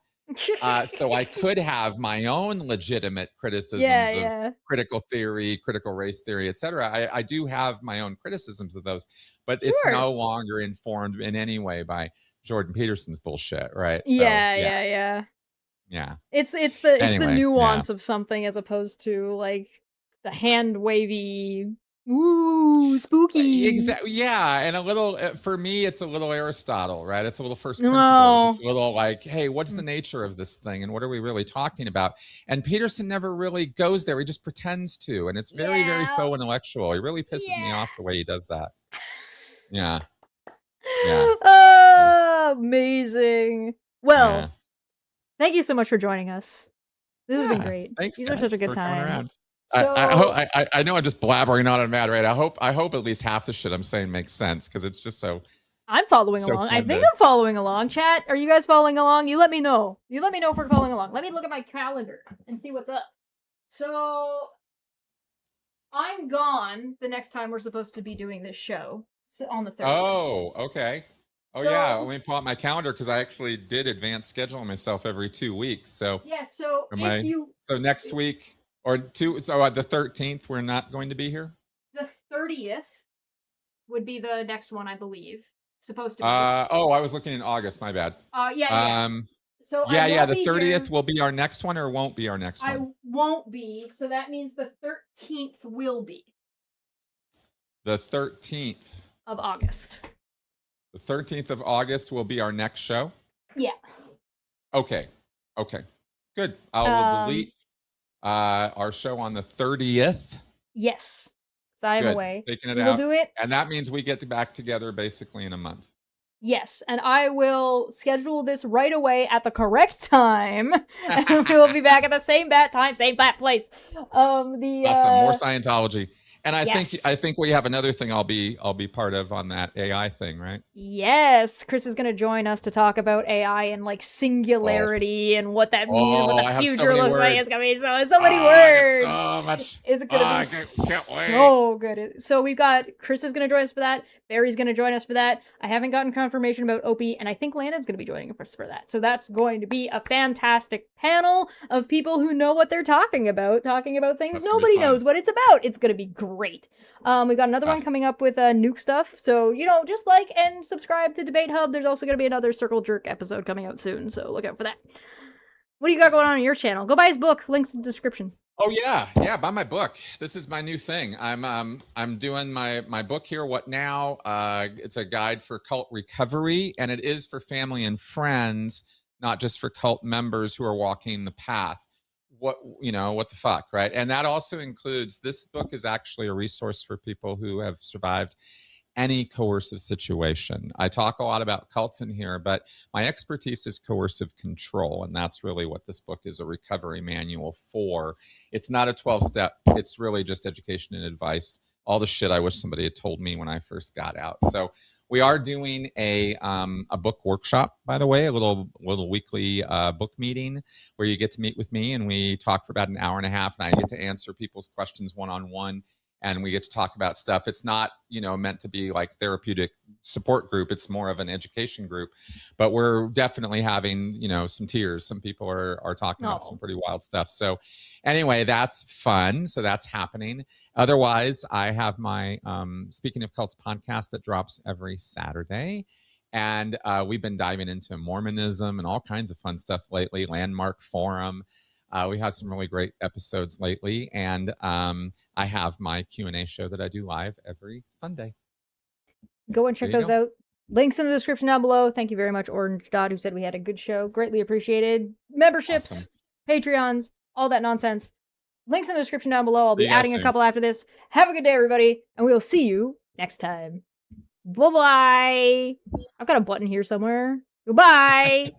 S2: So I could have my own legitimate criticisms of critical theory, critical race theory, etc. I do have my own criticisms of those, but it's no longer informed in any way by Jordan Peterson's bullshit, right? So,
S1: yeah. It's the nuance of something as opposed to like the hand wavy. Ooh, spooky.
S2: Exactly. Yeah, and a little for me, it's a little Aristotle, right? It's a little first principles. It's a little like, hey, what's the nature of this thing, and what are we really talking about? And Peterson never really goes there. He just pretends to, and it's very, very faux intellectual. He really pisses me off the way he does that. Yeah.
S1: Oh, amazing. Well, thank you so much for joining us. This has been great.
S2: Thanks.
S1: These are such a good time.
S2: So, I know I'm just blabbering on and mad, right? I hope at least half the shit I'm saying makes sense, because it's just so.
S1: I'm following along. I think I'm following along. Chat, are you guys following along? You let me know. You let me know if we're following along. Let me look at my calendar and see what's up. So I'm gone the next time we're supposed to be doing this show. So on the 3rd.
S2: Oh, okay. Oh yeah,
S1: So
S2: let me pull out my calendar because I actually did advance scheduling myself every 2 weeks. So
S1: yeah, so
S2: am
S1: if
S2: I?
S1: you
S2: So next week or two? So the 13th, we're not going to be here.
S1: the 30th would be the next one, I believe. Supposed to be.
S2: Oh, I was looking in August. My bad.
S1: Yeah. So I
S2: Yeah.
S1: won't
S2: The
S1: be
S2: 30th
S1: here.
S2: will be our next one, or won't be our next
S1: I
S2: one.
S1: won't be. So that means the 13th will be
S2: The 13th.
S1: of August.
S2: The 13th of August will be our next show.
S1: Yeah.
S2: Okay. Okay. Good. I will delete our show on the 30th.
S1: Yes. So I am
S2: Good.
S1: away.
S2: Taking it
S1: We will
S2: out.
S1: do it.
S2: And that means we get back together basically in a month.
S1: Yes, and I will schedule this right away at the correct time, and we will be back at the same bat time, same bat place.
S2: Awesome. More Scientology. And
S1: yes.
S2: I think we have another thing I'll be part of on that AI thing, right?
S1: Yes, Chris is going to join us to talk about AI and like singularity and what that means and what the
S2: I have so
S1: future
S2: many
S1: looks like.
S2: words.
S1: It's going to be so many
S2: I got
S1: words.
S2: so much.
S1: It's going to be
S2: can't wait.
S1: so good. So we've got Chris is going to join us for that. Barry's going to join us for that. I haven't gotten confirmation about Opie, and I think Landon's going to be joining us for that. So that's going to be a fantastic panel of people who know what they're talking about things nobody knows what it's about. It's going to be great. We got another one coming up with nuke stuff. So, just like and subscribe to Debate Hub. There's also going to be another Circle Jerk episode coming out soon. So look out for that. What do you got going on your channel? Go buy his book. Links in the description.
S2: Oh yeah, buy my book. This is my new thing. I'm doing my book here. What now? It's a guide for cult recovery, and it is for family and friends, not just for cult members who are walking the path. What the fuck, right? And that also includes, this book is actually a resource for people who have survived any coercive situation. I talk a lot about cults in here, but my expertise is coercive control. And that's really what this book is, a recovery manual for. It's not a 12-step. It's really just education and advice. All the shit I wish somebody had told me when I first got out. So we are doing a book workshop, by the way, a little weekly book meeting where you get to meet with me and we talk for about an hour and a half, and I get to answer people's questions one-on-one. And we get to talk about stuff. It's not, meant to be like therapeutic support group. It's more of an education group. But we're definitely having, some tears. Some people are talking about some pretty wild stuff. So anyway, that's fun. So that's happening. Otherwise, I have my Speaking of Cults podcast that drops every Saturday. And we've been diving into Mormonism and all kinds of fun stuff lately. Landmark Forum. We have some really great episodes lately, and I have my Q&A show that I do live every Sunday.
S1: Go and check those out. Links in the description down below. Thank you very much, Orange Dot, who said we had a good show. Greatly appreciated. Memberships, Patreons, all that nonsense. Links in the description down below. I'll be adding a couple after this. Have a good day, everybody, and we will see you next time. Bye-bye. I've got a button here somewhere. Goodbye.